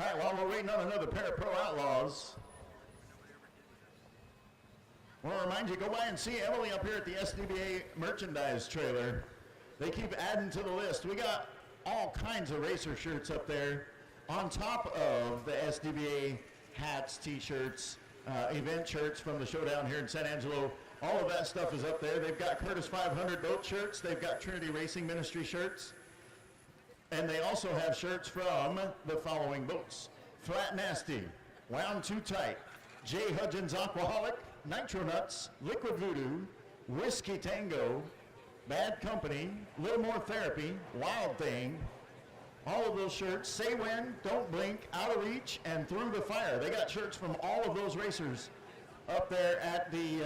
All right, while we're waiting on another pair of Pro Outlaws, I want to remind you, go by and see Emily up here at the SDBA merchandise trailer. They keep adding to the list. We got all kinds of racer shirts up there on top of the SDBA hats, t-shirts, event shirts from the showdown here in San Angelo. All of that stuff is up there. They've got Curtis 500 boat shirts. They've got Trinity Racing Ministry shirts. And they also have shirts from the following boats: Flat Nasty, Wound Too Tight, J. Hudgens Aquaholic, Nitro Nuts, Liquid Voodoo, Whiskey Tango, Bad Company, Little More Therapy, Wild Thing. All of those shirts, Say When, Don't Blink, Out of Reach, and Through the Fire. They got shirts from all of those racers up there at the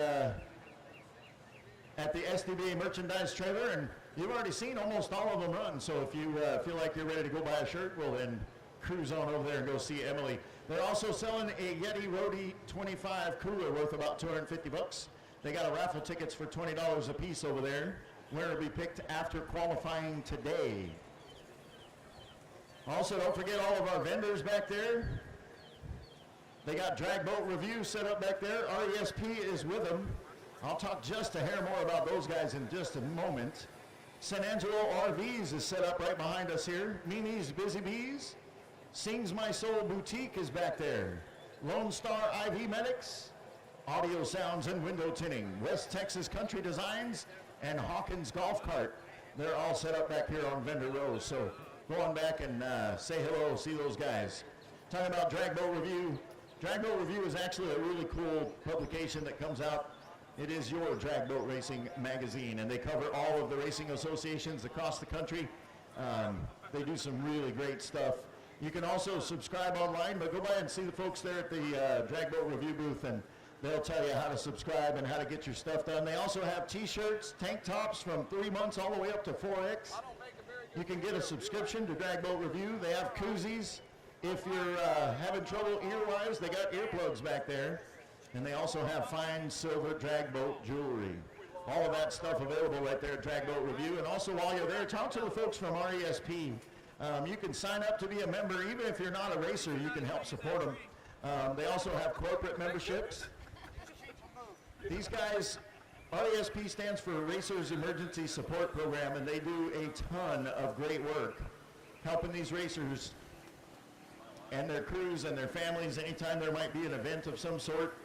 SDBA merchandise trailer, and you've already seen almost all of them run. So if you feel like you're ready to go buy a shirt, well then cruise on over there and go see Emily. They're also selling a Yeti Roadie 25 cooler worth about 250 bucks. They got a raffle tickets for $20 a piece over there. Winner will be picked after qualifying today. Also, don't forget all of our vendors back there. They got Drag Boat Review set up back there. RESP is with them. I'll talk just a hair more about those guys in just a moment. San Angelo RVs is set up right behind us here. Mimi's Busy Bees. Sings My Soul Boutique is back there. Lone Star IV Medics. Audio Sounds and Window Tinting. West Texas Country Designs and Hawkins Golf Cart. They're all set up back here on vendor rows. So go on back and say hello, see those guys. Talking about Drag Boat Review. Drag Boat Review is actually a really cool publication that comes out. It is your drag boat racing magazine, and they cover all of the racing associations across the country. They do some really great stuff. You can also subscribe online, but go by and see the folks there at the Drag Boat Review booth, and they'll tell you how to subscribe and how to get your stuff done. They also have t-shirts, tank tops from 3 months all the way up to 4X. You can get a subscription to Drag Boat Review. They have koozies. If you're having trouble ear-wise, they got earplugs back there. And they also have fine silver drag boat jewelry. All of that stuff available right there at Drag Boat Review. And also while you're there, talk to the folks from RESP. You can sign up to be a member. Even if you're not a racer, you can help support them. They also have corporate memberships. These guys, RESP stands for Racers Emergency Support Program, and they do a ton of great work helping these racers and their crews and their families anytime there might be an event of some sort.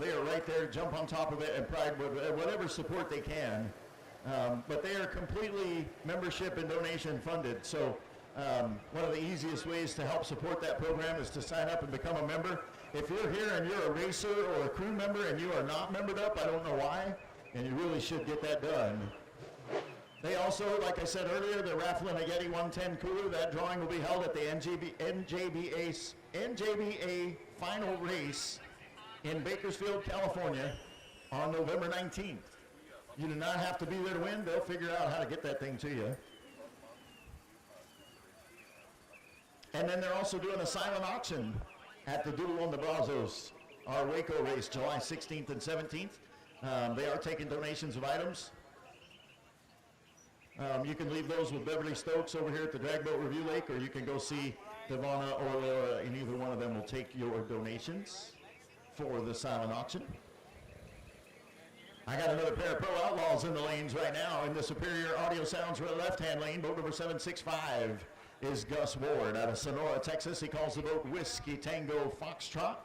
They are right there, jump on top of it and provide whatever support they can. But they are completely membership and donation funded. So one of the easiest ways to help support that program is to sign up and become a member. If you're here and you're a racer or a crew member and you are not membered up, I don't know why, and you really should get that done. They also, like I said earlier, they're raffling a Yeti 110 cooler. That drawing will be held at the NJBA final race in Bakersfield, California on November 19th. You do not have to be there to win. They'll figure out how to get that thing to you. And then they're also doing a silent auction at the Doodle on the Brazos, our Waco race, July 16th and 17th. They are taking donations of items. You can leave those with Beverly Stokes over here at the Drag Boat Review Lake, or you can go see Devonna or Laura, and either one of them will take your donations for the silent auction. I got another pair of Pro Outlaws in the lanes right now. In the Superior Audio Sounds left-hand lane, boat number 765 is Gus Ward out of Sonora, Texas. He calls the boat Whiskey Tango Foxtrot.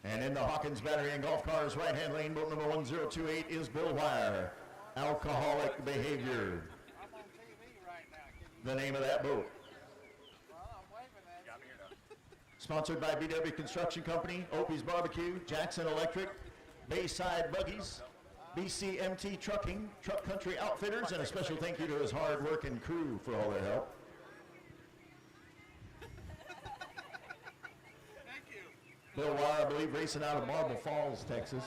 And in the Hawkins Battery and Golf Cars right-hand lane, boat number 1028 is Bill Wire, Alcoholic Behavior. The name of that boat. Sponsored by BW Construction Company, Opie's Barbecue, Jackson Electric, Bayside Buggies, BCMT Trucking, Truck Country Outfitters, and a special thank you to his hard-working crew for all their help. Thank you. Bill Wire, I believe, racing out of Marble Falls, Texas.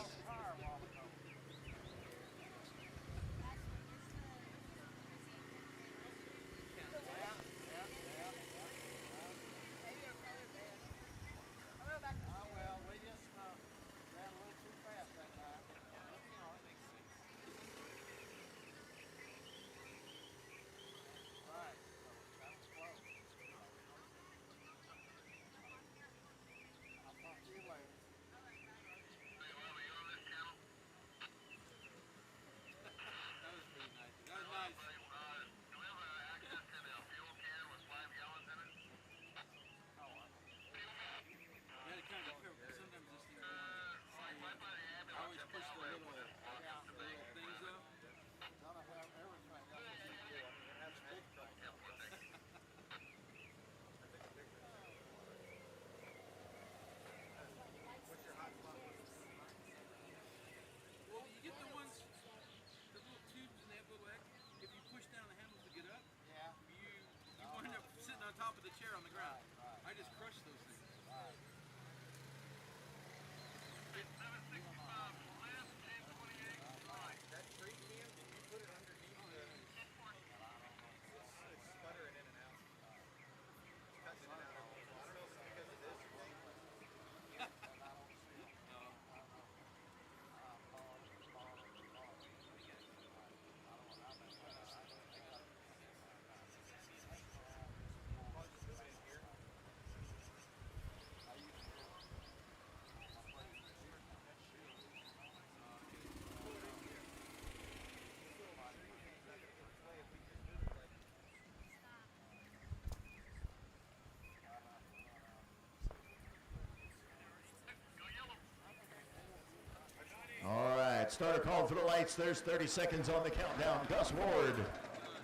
starter called for the lights. There's 30 seconds on the countdown. Gus Ward,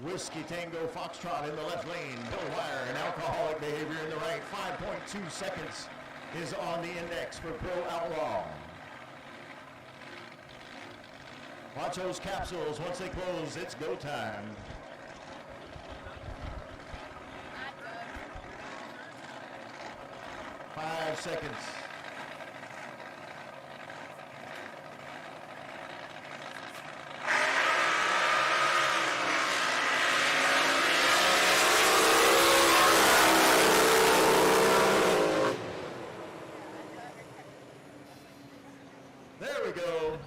Whiskey Tango Foxtrot in the left lane. Bill Wire and alcoholic behavior in the right. 5.2 seconds is on the index for Pro Outlaw. Watch those capsules. Once they close, it's go time. Five seconds. There we go.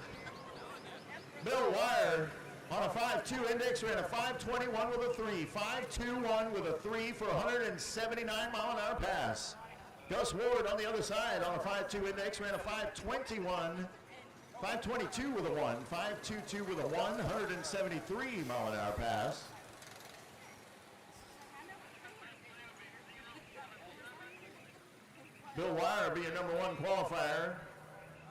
Bill Wire on a 5.2 index ran a 5.21 with a 3. 5.21 with a 3 for 179 mile an hour pass. Gus Ward on the other side on a 5.2 index ran a 5.22 with a 1. 5.22 with a 173 mile an hour pass. Bill Wire being number 1 qualifier,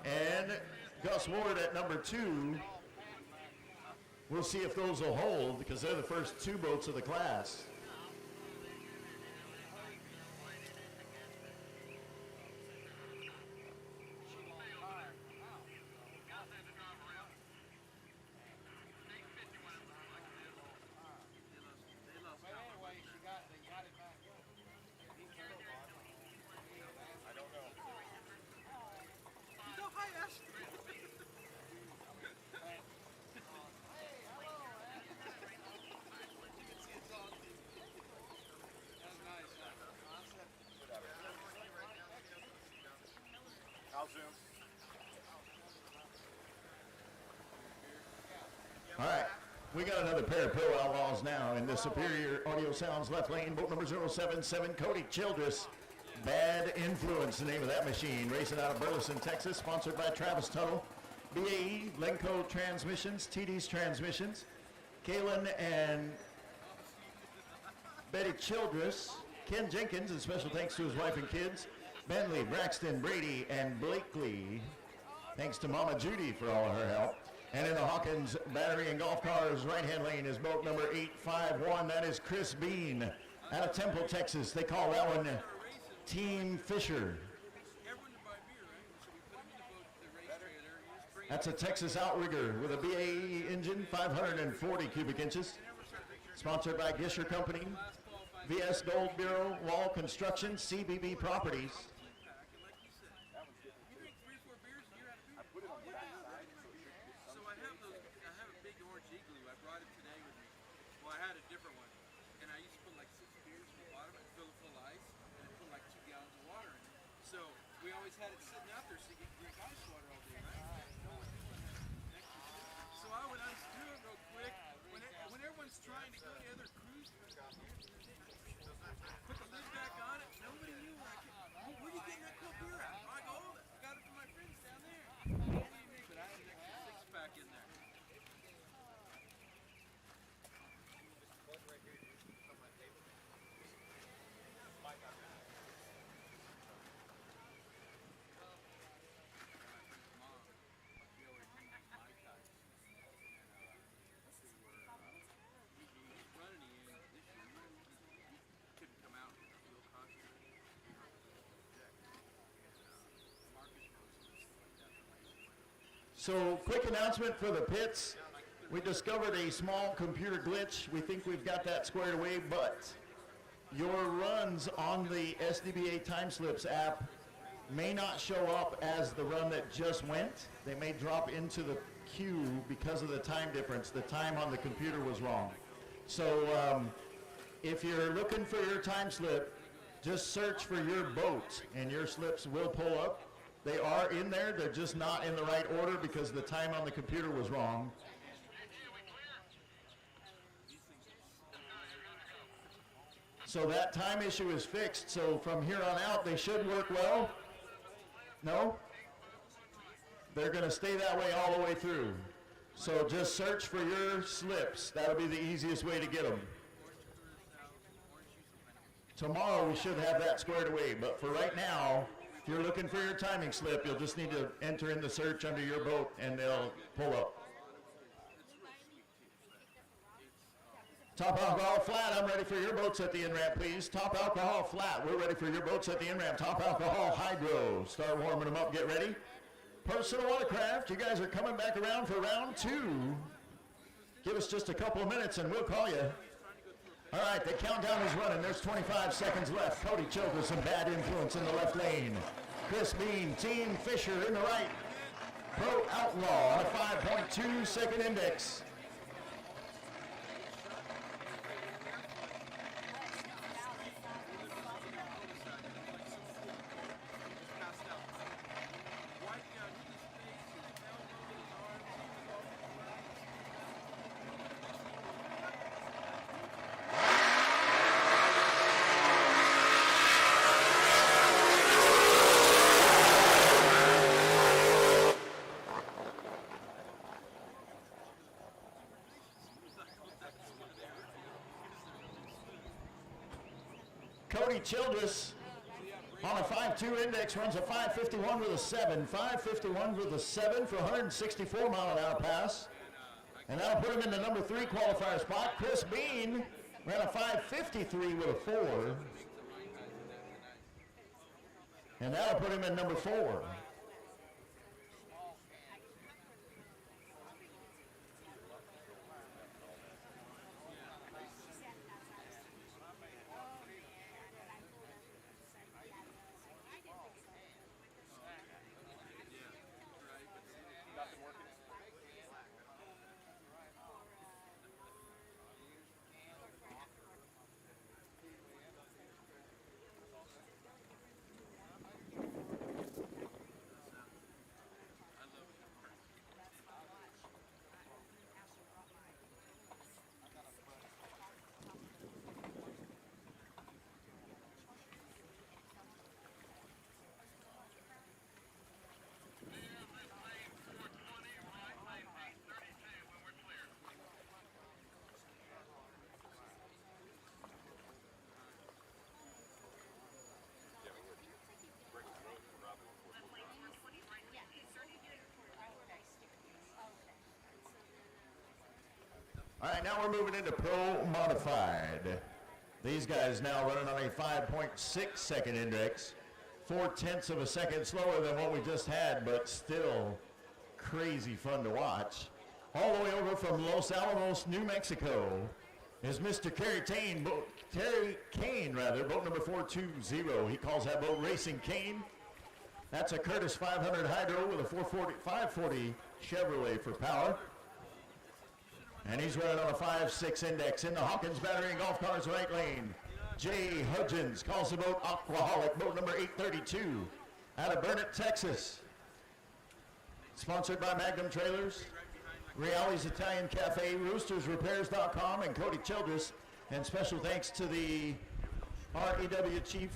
and Gus Ward at number 2. We'll see if those will hold because they're the first 2 boats of the class. All right, we got another pair of Pro Outlaws now in the Superior Audio Sounds left lane. Boat number 077, Cody Childress. Bad Influence, the name of that machine. Racing out of Burleson, Texas, sponsored by Travis Tuttle, BAE, Lenco Transmissions, TD's Transmissions, Kalen and Betty Childress, Ken Jenkins, and special thanks to his wife and kids, Bentley, Braxton, Brady, and Blakely. Thanks to Mama Judy for all of her help. And in the Hawkins Battery and Golf Cars right-hand lane is boat number 851. That is Chris Bean out of Temple, Texas. They call that one Team Fisher. That's a Texas outrigger with a BAE engine, 540 cubic inches. Sponsored by Gisher Company, VS Gold Bureau, Wall Construction, CBB Properties. Had it sitting out there so you could drink ice water all day, right? So I would undo it real quick when everyone's trying to go to other cruise. Put the lid back on it. Nobody knew where are you getting that cool beer at? I go, oh, I got it from my friends down there. But I had an extra 6-pack in there. So, quick announcement for the pits. We discovered a small computer glitch. We think we've got that squared away, but your runs on the SDBA time slips app may not show up as the run that just went. They may drop into the queue because of the time difference. The time on the computer was wrong. So if you're looking for your time slip, just search for your boat and your slips will pull up. They are in there, they're just not in the right order because the time on the computer was wrong. So that time issue is fixed, so from here on out they should work well. No? They're going to stay that way all the way through. So just search for your slips. That'll be the easiest way to get them. Tomorrow we should have that squared away, but for right now, If you're looking for your timing slip, you'll just need to enter in the search under your boat and they'll pull up. Top alcohol flat, I'm ready for your boats at the in-ramp, please. Top alcohol flat, we're ready for your boats at the in-ramp. Top alcohol hydro, start warming them up, get ready. Personal watercraft, you guys are coming back around for round 2. Give us just a couple of minutes and we'll call you. All right, the countdown is running. There's 25 seconds left. Cody Childress, some bad influence in the left lane. Chris Bean, Team Fisher in the right. Pro Outlaw on a 5.2 second index. Cody Childress on a 5.2 index runs a 5.51 with a 7. 5.51 with a 7 for 164 mile an hour pass. And that'll put him in the number 3 qualifier spot. Chris Bean ran a 5.53 with a 4. And that'll put him in number 4. All right, now we're moving into Pro Modified. These guys now running on a 5.6 second index, 0.4 of a second slower than what we just had, but still crazy fun to watch. All the way over from Los Alamos, New Mexico, is Mr. Terry Kane, boat number 420. He calls that boat Racing Kane. That's a Curtis 500 Hydro with a 540 Chevrolet for power. And he's running on a 5.6 index in the Hawkins Battery and Golf Cars right lane. Jay Hudgens calls the boat Aquaholic, boat number 832, out of Burnett, Texas. Sponsored by Magnum Trailers, Reali's Italian Cafe, RoostersRepairs.com, and Cody Childress. And special thanks to the REW Chief,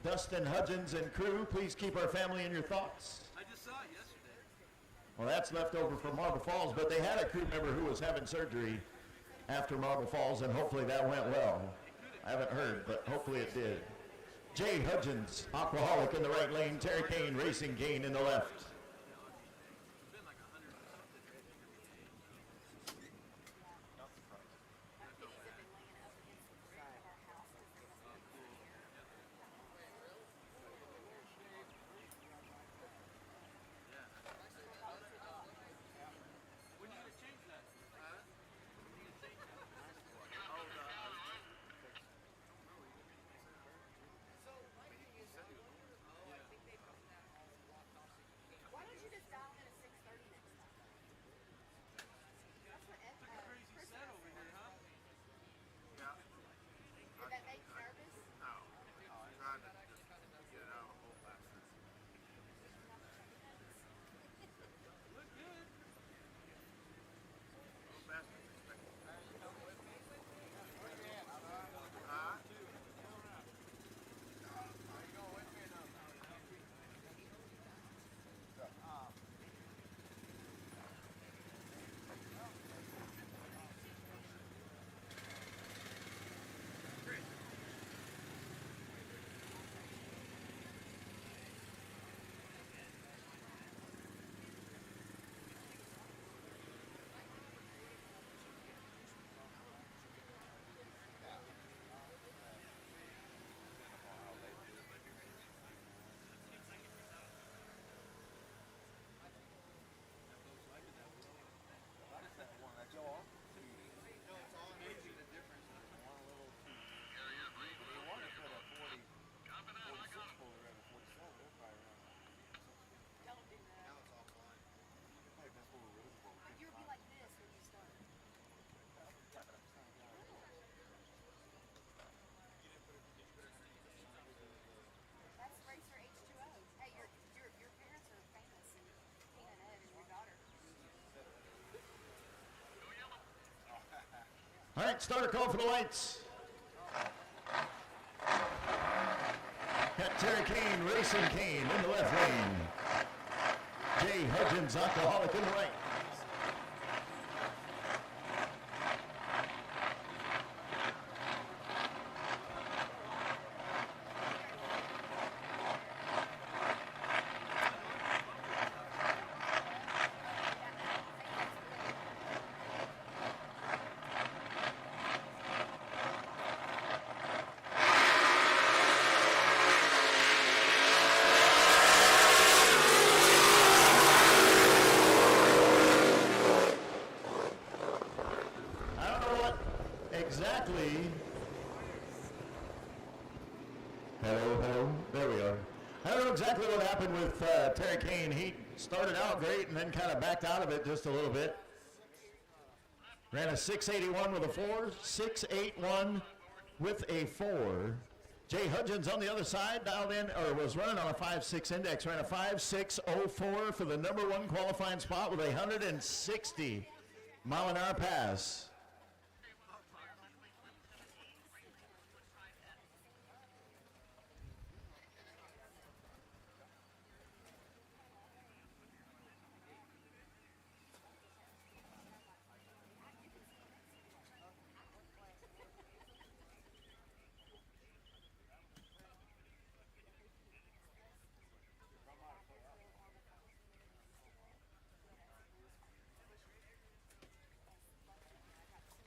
Dustin Hudgens and crew. Please keep our family in your thoughts. I just saw it yesterday. Well, that's left over from Marble Falls, but they had a crew member who was having surgery after Marble Falls, and hopefully that went well. I haven't heard, but hopefully it did. Jay Hudgens, Aquaholic in the right lane, Terry Kane, Racing Kane in the left. All right, starter call for the lights. Got Terry Kane, Racing Kane in the left lane. Jay Hudgens, alcoholic in the right. Exactly. Hello. There we are. I don't know exactly what happened with Terry Kane. He started out great and then kind of backed out of it just a little bit. Ran a 681 with a 4, 681 with a 4. Jay Hudgens on the other side dialed in, or was running on a 5.6 index. Ran a 5.604 for the number 1 qualifying spot with a 160 mile an hour pass.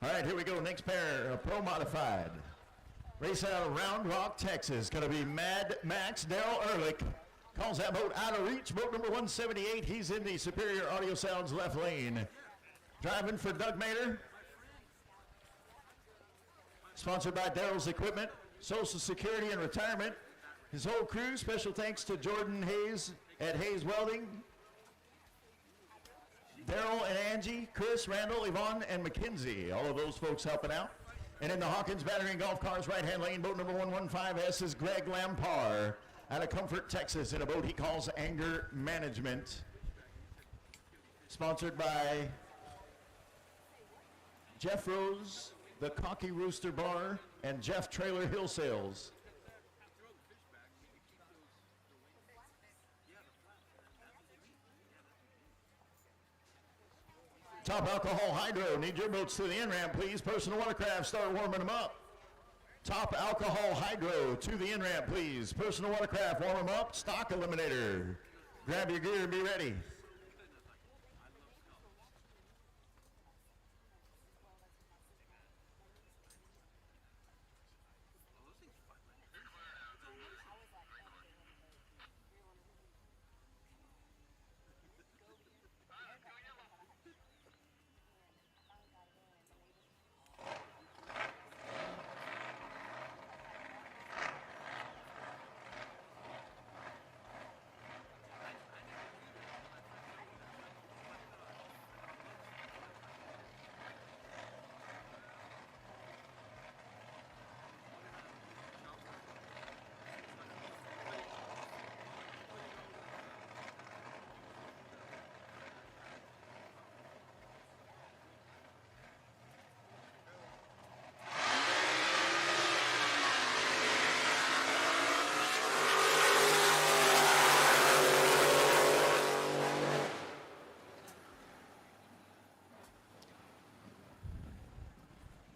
All right, here we go. Next pair, Pro Modified. Racing out of Round Rock, Texas. Going to be Mad Max Daryl Ehrlich. Calls that boat out of reach. Boat number 178. He's in the Superior Audio Sounds left lane. Driving for Doug Mater. Sponsored by Daryl's Equipment, Social Security and Retirement. His whole crew, special thanks to Jordan Hayes at Hayes Welding. Daryl and Angie, Chris, Randall, Yvonne, and Mackenzie. All of those folks helping out. And in the Hawkins Battery and Golf Cars right-hand lane, boat number 115S is Greg Lampar out of Comfort, Texas, in a boat he calls Anger Management. Sponsored by Jeff Rose, the Cocky Rooster Bar, and Jeff Trailer Hill Sales. Top Alcohol Hydro, need your boats to the in-ramp, please. Personal Watercraft, start warming them up. Top Alcohol Hydro, to the in-ramp, please. Personal Watercraft, warm them up. Stock Eliminator, grab your gear and be ready.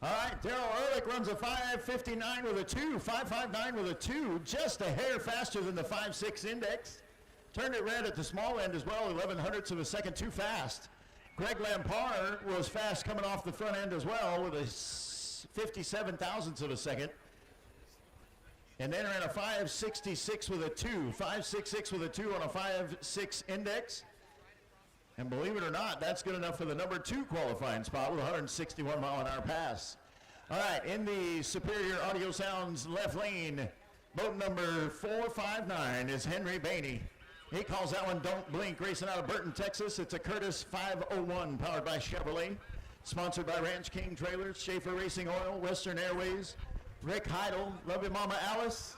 All right, Daryl Ehrlich runs a 5.59 with a 2, 5.59 with a 2, just a hair faster than the 5.6 index. Turned it red at the small end as well, 11 hundredths of a second too fast. Greg Lampar was fast coming off the front end as well with a 57 thousandths of a second. And then ran a 5.66 with a 2, 5.66 with a 2 on a 5.6 index. And believe it or not, that's good enough for the number 2 qualifying spot with a 161 mile an hour pass. All right, in the Superior Audio Sounds left lane, boat number 459 is Henry Bainey. He calls that one Don't Blink, racing out of Burton, Texas. It's a Curtis 501 powered by Chevrolet. Sponsored by Ranch King Trailers, Schaefer Racing Oil, Western Airways, Rick Heidel, Love Your Mama Alice.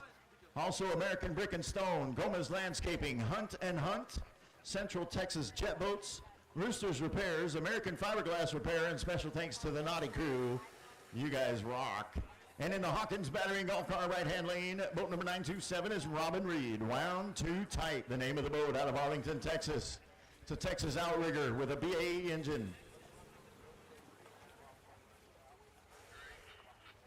Also American Brick and Stone, Gomez Landscaping, Hunt and Hunt. Central Texas Jet Boats, Roosters Repairs, American Fiberglass Repair, and special thanks to the Naughty Crew. You guys rock. And in the Hawkins Battery and Golf Car right-hand lane, boat number 927 is Robin Reed. Wound Too Tight, the name of the boat, out of Arlington, Texas. It's a Texas outrigger with a BAE engine.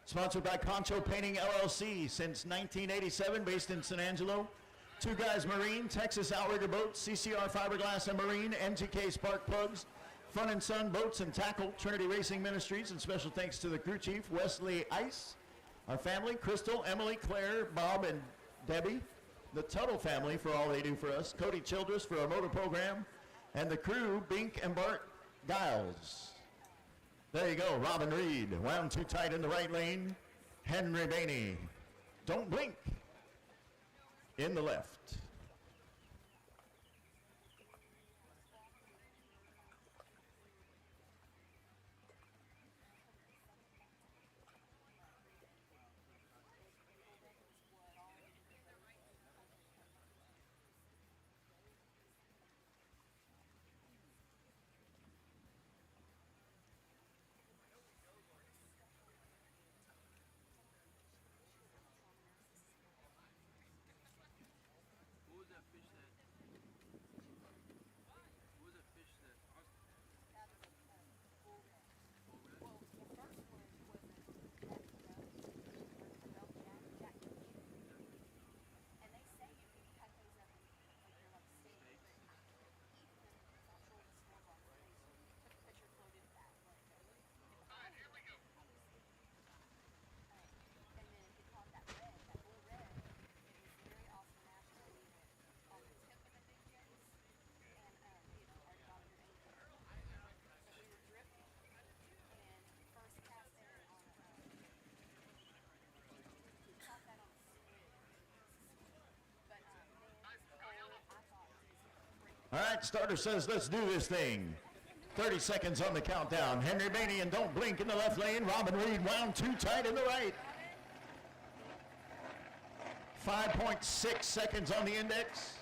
Sponsored by Concho Painting LLC since 1987, based in San Angelo. Two Guys Marine, Texas outrigger boats, CCR Fiberglass and Marine, MTK Spark Plugs, Fun and Sun Boats and Tackle, Trinity Racing Ministries, and special thanks to the crew chief, Wesley Ice, our family, Crystal, Emily, Claire, Bob, and Debbie, the Tuttle family for all they do for us, Cody Childress for our motor program, and the crew, Bink and Bart Giles. There you go, Robin Reed, wound too tight in the right lane. Henry Bainey, don't blink, in the left. What was that fish that? What was that fish that? All right, starter says, let's do this thing. 30 seconds on the countdown. Henry Bainey and don't blink in the left lane. Robin Reed wound too tight in the right. 5.6 seconds on the index.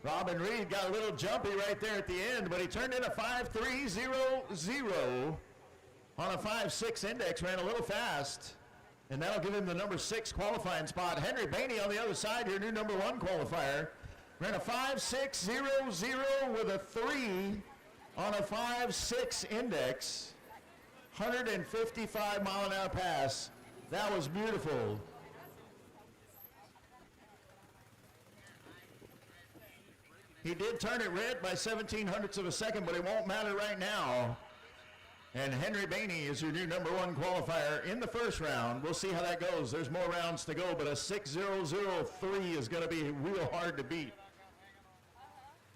Robin Reed got a little jumpy right there at the end, but he turned in a 5.300 on a 5.6 index, ran a little fast, and that'll give him the number 6 qualifying spot. Henry Bainey on the other side, your new number 1 qualifier, ran a 5.600 with a 3 on a 5.6 index, 155 mile an hour pass. That was beautiful. He did turn it red by 0.17 of a second, but it won't matter right now. And Henry Bainey is your new number 1 qualifier in the first round. We'll see how that goes. There's more rounds to go, but a 6.003 is going to be real hard to beat.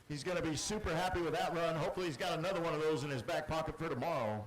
He's going to be super happy with that run. Hopefully he's got another one of those in his back pocket for tomorrow.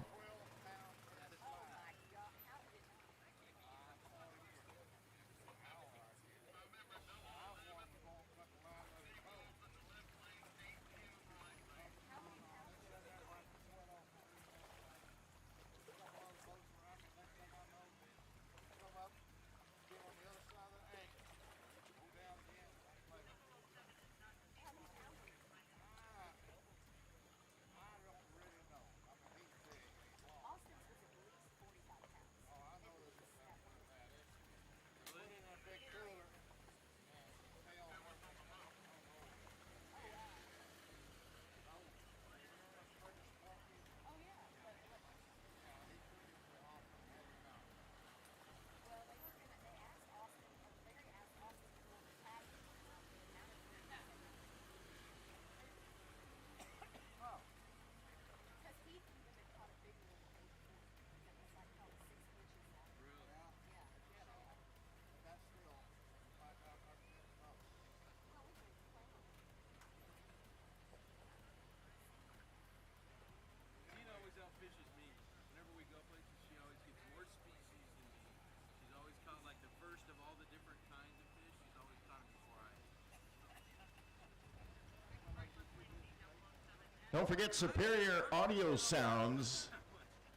Don't forget Superior Audio Sounds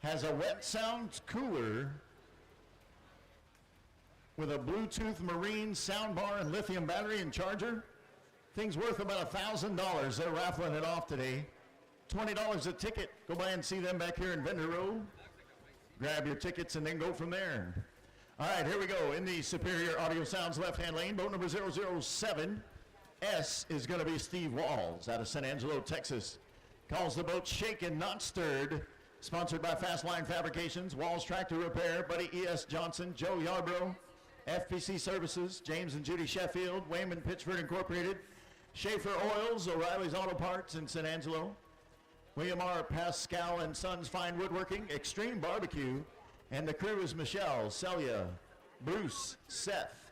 has a wet sound cooler with a Bluetooth Marine soundbar and lithium battery and charger. Thing's worth about $1,000. They're raffling it off today. $20 a ticket. Go by and see them back here in Vendor Row. Grab your tickets and then go from there. All right, here we go. In the Superior Audio Sounds left-hand lane, boat number 007. S is going to be Steve Walls out of San Angelo, Texas. Calls the boat Shaken, Not Stirred. Sponsored by Fast Line Fabrications, Walls Tractor Repair, Buddy E.S. Johnson, Joe Yarbrough, FPC Services, James and Judy Sheffield, Wayman Pittsford Incorporated, Schaefer Oils, O'Reilly's Auto Parts in San Angelo, William R. Pascal and Sons Fine Woodworking, Extreme Barbecue, and the crew is Michelle, Celia, Bruce, Seth,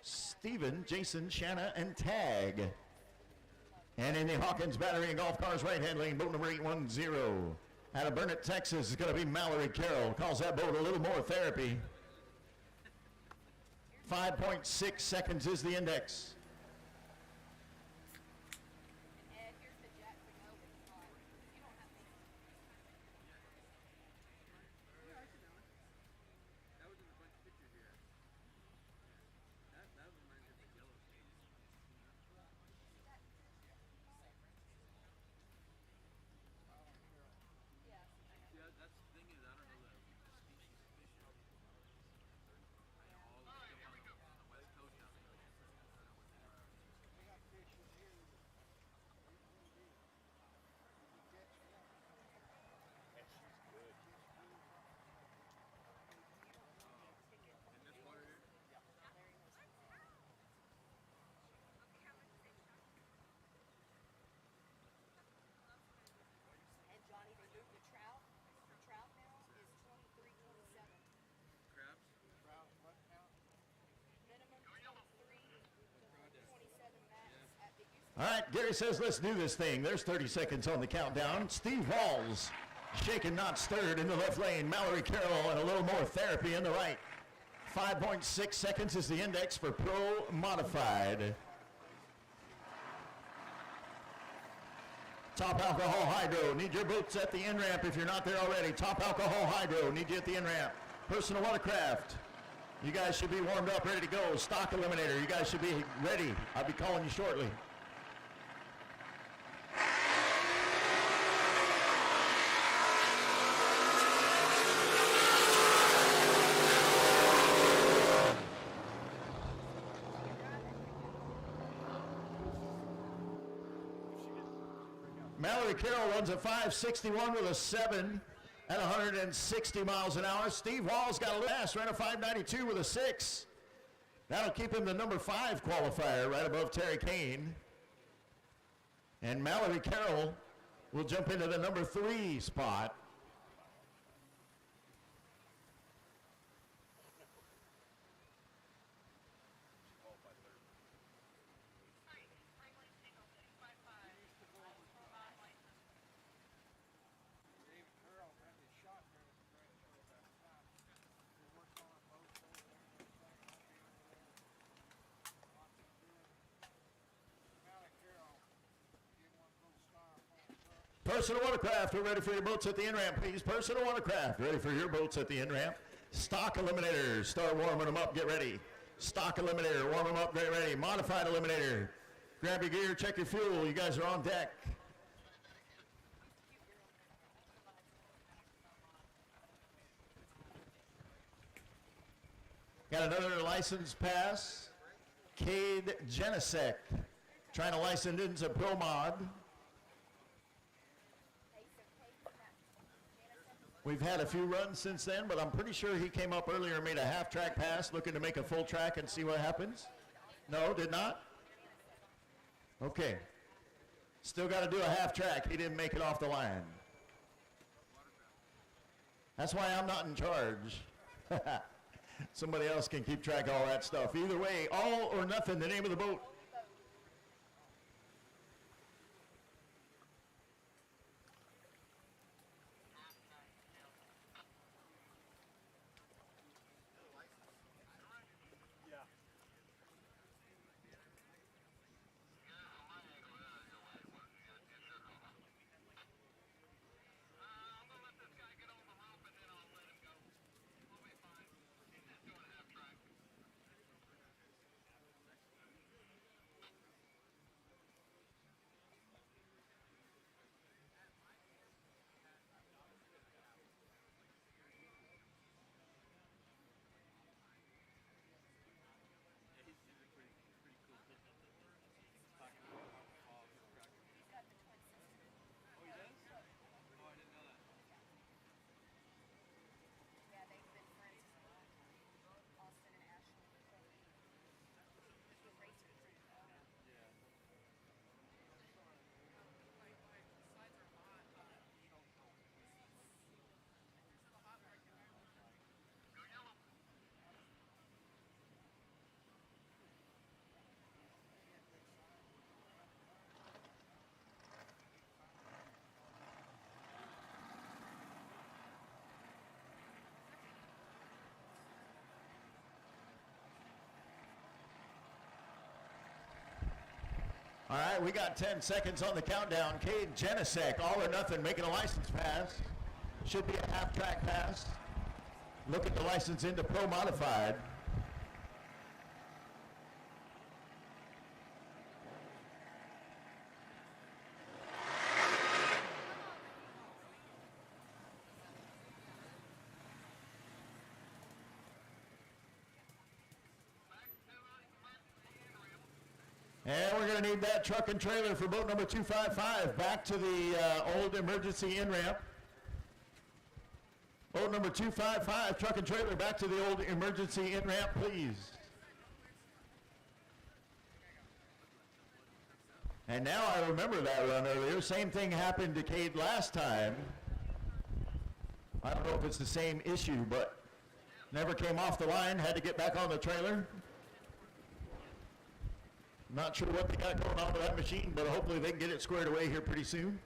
Stephen, Jason, Shanna, and Tag. And in the Hawkins Battery and Golf Cars right-hand lane, boat number 810. Out of Burnett, Texas, is going to be Mallory Carroll. Calls that boat A Little More Therapy. 5.6 seconds is the index. That was in a bunch of pictures here. That reminds me of the yellow state. Yeah, that's the thing is, I don't know the species of fish. I know all the stuff on the west coast down there. We got fish in here. In this water here? And Johnny, they moved the trout. The trout now is 23.27. Crabs? What now? Minimum 23, 27 max. It used to All right, Gary says let's do this thing. There's 30 seconds on the countdown. Steve Walls, Shaken Not Stirred in the left lane. Mallory Carroll and A Little More Therapy in the right. 5.6 seconds is the index for Pro Modified. Top Alcohol Hydro, need your boats at the in-ramp if you're not there already. Top Alcohol Hydro, need you at the in-ramp. Personal Watercraft, you guys should be warmed up, ready to go. Stock Eliminator, you guys should be ready. I'll be calling you shortly. Mallory Carroll runs a 561 with a 7 at 160 miles an hour. Steve Walls got a little fast, ran a 592 with a 6. That'll keep him the number 5 qualifier right above Terry Kane. And Mallory Carroll will jump into the number 3 spot. Dave Carroll had his shot there at the great show about time. We worked on it both over there. Malik Carroll did one gold styrofoam truck. Personal Watercraft, we're ready for your boats at the in-ramp, please. Personal Watercraft, ready for your boats at the in-ramp. Stock Eliminator, start warming them up, get ready. Stock Eliminator, warm them up, get ready. Modified Eliminator, grab your gear, check your fuel, you guys are on deck. Got another license pass, Cade Genesek, trying to license into Pro Mod. We've had a few runs since then, but I'm pretty sure he came up earlier and made a half-track pass, looking to make a full track and see what happens. No, did not? Okay. Still got to do a half-track. He didn't make it off the line. That's why I'm not in charge. Somebody else can keep track of all that stuff. Either way, all or nothing, the name of the boat. All right, we got 10 seconds on the countdown. Cade Genesek, all or nothing, making a license pass. Should be a half-track pass. Looking to license into Pro Modified. And we're going to need that truck and trailer for boat number 255 back to the old emergency in-ramp. Boat number 255, truck and trailer back to the old emergency in-ramp, please. And now I remember that run earlier. Same thing happened to Cade last time. I don't know if it's the same issue, but never came off the line, had to get back on the trailer. Not sure what they got going on with that machine, but hopefully they can get it squared away here pretty soon.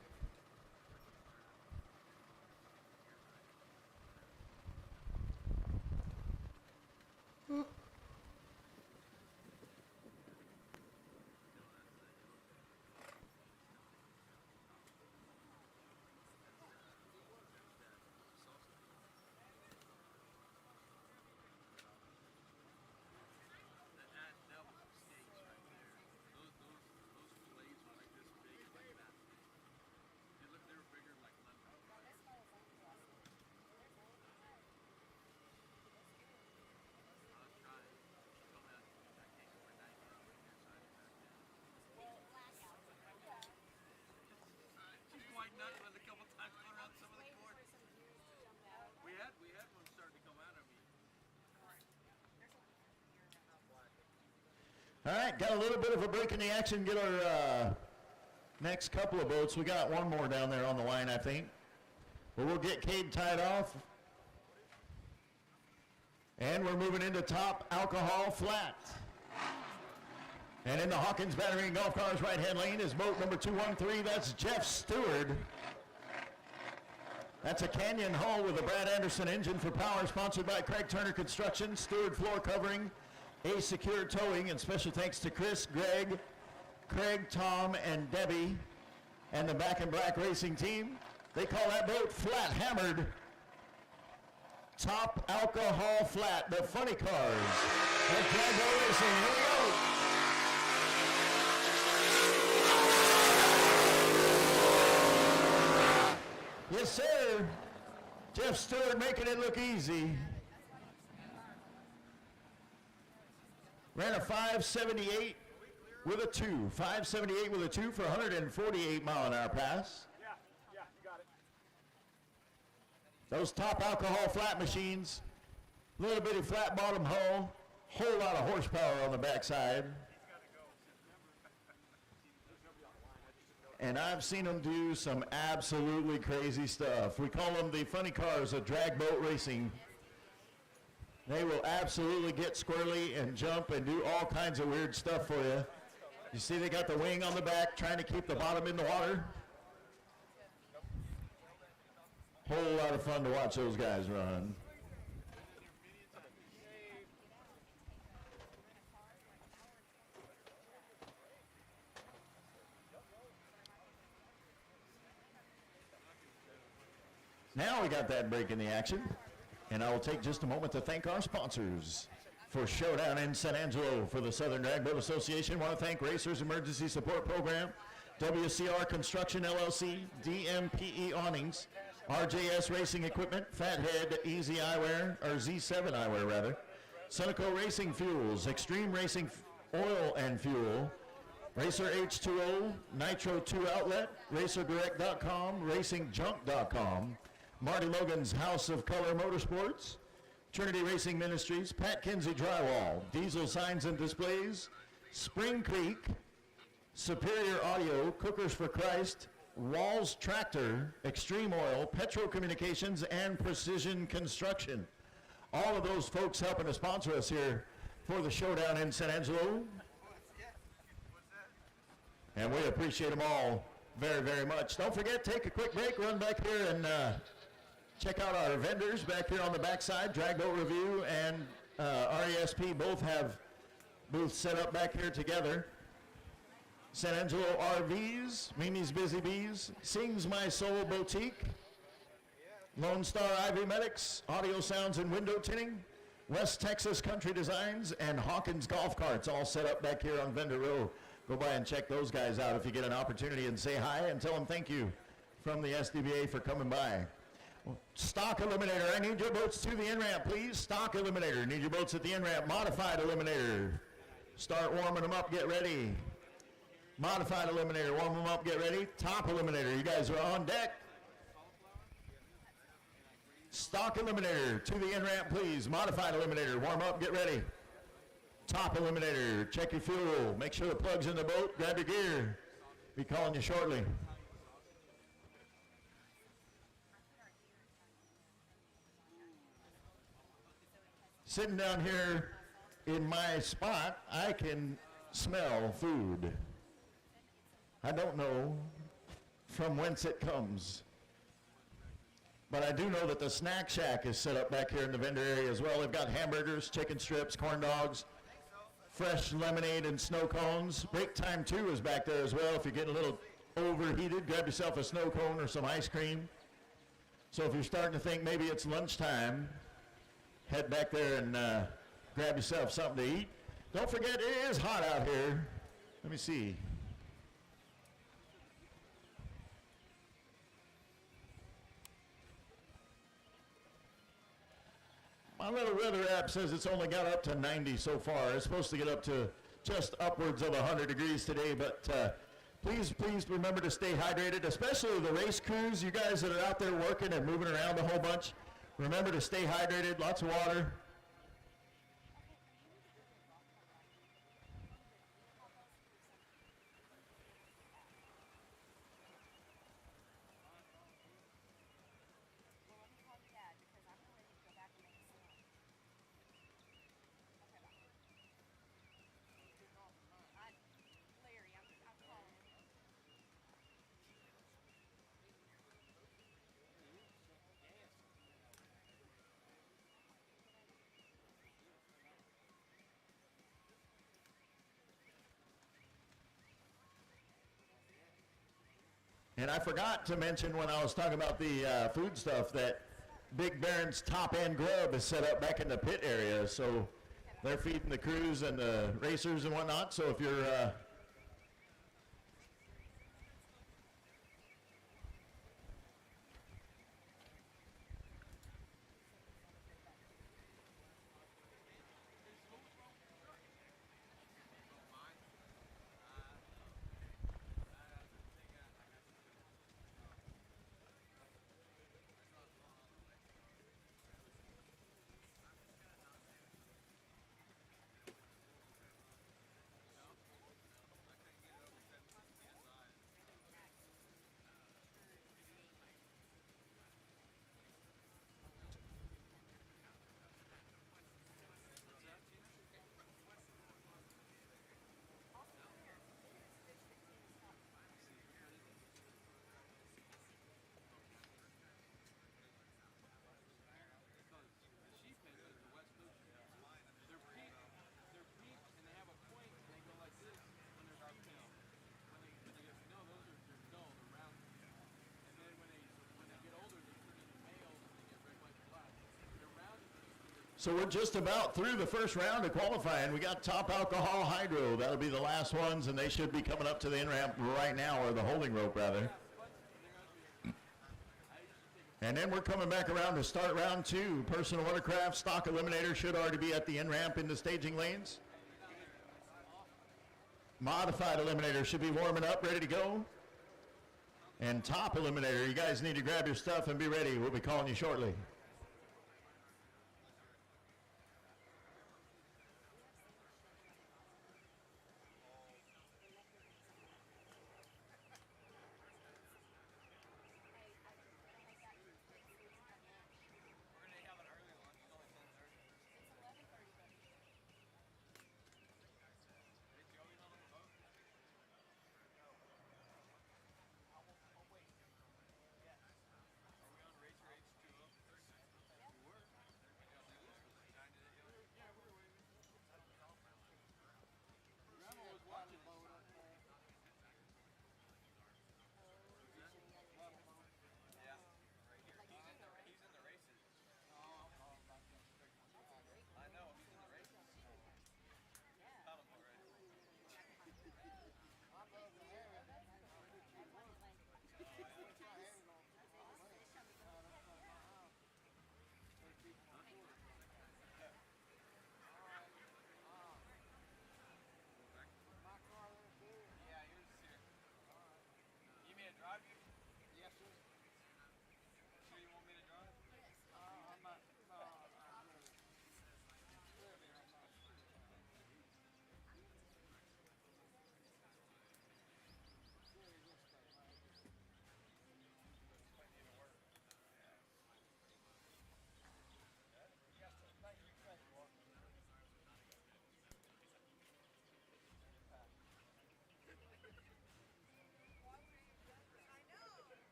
All right, got a little bit of a break in the action. Get our next couple of boats. We got one more down there on the line, I think. But we'll get Cade tied off. And we're moving into top alcohol flat. And in the Hawkins Battery and Golf Cars right-hand lane is boat number 213. That's Jeff Stewart. That's a Canyon hull with a Brad Anderson engine for power, sponsored by Craig Turner Construction, Stewart Floor Covering, A Secure Towing, and special thanks to Chris, Greg, Craig, Tom, and Debbie, and the Back in Black Racing team. They call that boat Flat Hammered. Top alcohol flat, the funny cars. And Drag Boat Racing, here we go. Yes, sir. Jeff Stewart making it look easy. Ran a 578 with a 2. 578 with a 2 for 148 mile an hour pass. Yeah, you got it. Those top alcohol flat machines, little bitty flat bottom hull, whole lot of horsepower on the backside. And I've seen them do some absolutely crazy stuff. We call them the funny cars of drag boat racing. They will absolutely get squirrely and jump and do all kinds of weird stuff for you. You see they got the wing on the back trying to keep the bottom in the water. Whole lot of fun to watch those guys run. Now we got that break in the action. And I will take just a moment to thank our sponsors for Showdown in San Angelo. For the Southern Drag Boat Association, I want to thank Racers Emergency Support Program, WCR Construction LLC, DMPE Awnings, RJS Racing Equipment, Fathead Easy Eyewear, or Z7 Eyewear rather, Seneco Racing Fuels, Extreme Racing Oil and Fuel, Racer H2O, Nitro 2 Outlet, RacerDirect.com, RacingJunk.com, Marty Logan's House of Color Motorsports, Trinity Racing Ministries, Pat Kinsey Drywall, Diesel Signs and Displays, Spring Creek, Superior Audio, Cookers for Christ, Walls Tractor, Extreme Oil, Petro Communications, and Precision Construction. All of those folks helping to sponsor us here for the Showdown in San Angelo. And we appreciate them all very, very much. Don't forget, take a quick break, run back here and check out our vendors back here on the backside. Drag Boat Review and RESP both have booths set up back here together. San Angelo RVs, Mimi's Busy Bees, Sings My Soul Boutique, Lone Star Ivy Medics, Audio Sounds and Window Tinting, West Texas Country Designs, and Hawkins Golf Carts all set up back here on Vendor Row. Go by and check those guys out if you get an opportunity, and say hi and tell them thank you from the SDBA for coming by. Stock Eliminator, I need your boats to the in-ramp, please. Stock Eliminator, need your boats at the in-ramp. Modified Eliminator, start warming them up, get ready. Modified Eliminator, warm them up, get ready. Top Eliminator, you guys are on deck. Stock Eliminator, to the in-ramp, please. Modified Eliminator, warm up, get ready. Top Eliminator, check your fuel, make sure the plug's in the boat, grab your gear. Be calling you shortly. Sitting down here in my spot, I can smell food. I don't know from whence it comes, but I do know that the snack shack is set up back here in the vendor area as well. They've got hamburgers, chicken strips, corn dogs, fresh lemonade and snow cones. Break time too is back there as well. If you're getting a little overheated, grab yourself a snow cone or some ice cream. So if you're starting to think maybe it's lunchtime, head back there and grab yourself something to eat. Don't forget, it is hot out here. Let me see. My little weather app says it's only got up to 90 so far. It's supposed to get up to just upwards of 100 degrees today, but please remember to stay hydrated, especially the race crews, you guys that are out there working and moving around a whole bunch. Remember to stay hydrated, lots of water. And I forgot to mention when I was talking about the food stuff that Big Baron's Top End Grub is set up back in the pit area. So they're feeding the crews and the racers and whatnot. So if you're So we're just about through the first round of qualifying. We got Top Alcohol Hydro. That'll be the last ones, and they should be coming up to the in-ramp right now, or the holding rope, rather. And then we're coming back around to start round two. Personal watercraft, Stock Eliminator should already be at the in-ramp in the staging lanes. Modified Eliminator should be warming up, ready to go. And Top Eliminator, you guys need to grab your stuff and be ready. We'll be calling you shortly.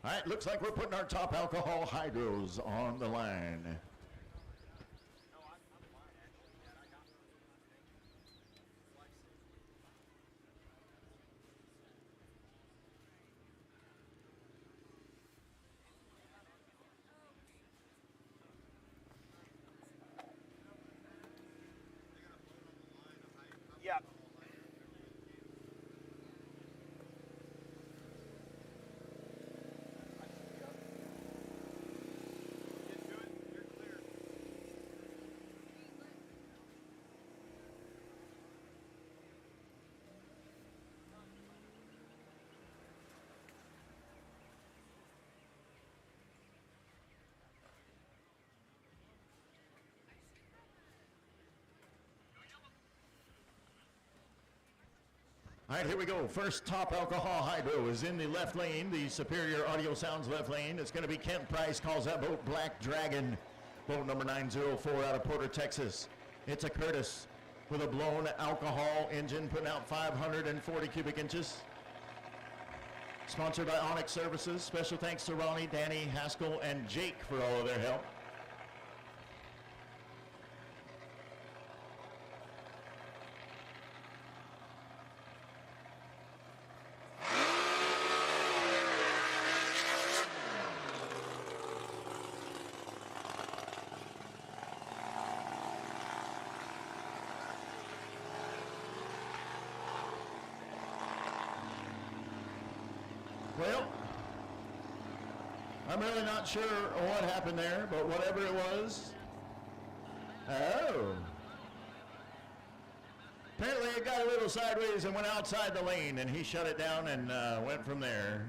All right, looks like we're putting our top alcohol hydros on the line. Yeah. All right, here we go. First top alcohol hydro is in the left lane, the Superior Audio Sounds left lane. It's going to be Kent Price, calls that boat Black Dragon, boat number 904 out of Porter, Texas. It's a Curtis with a blown alcohol engine putting out 540 cubic inches. Sponsored by Onyx Services. Special thanks to Ronnie, Danny, Haskell, and Jake for all of their help. Well, I'm really not sure what happened there, but whatever it was. Oh. Apparently it got a little sideways and went outside the lane, and he shut it down and went from there.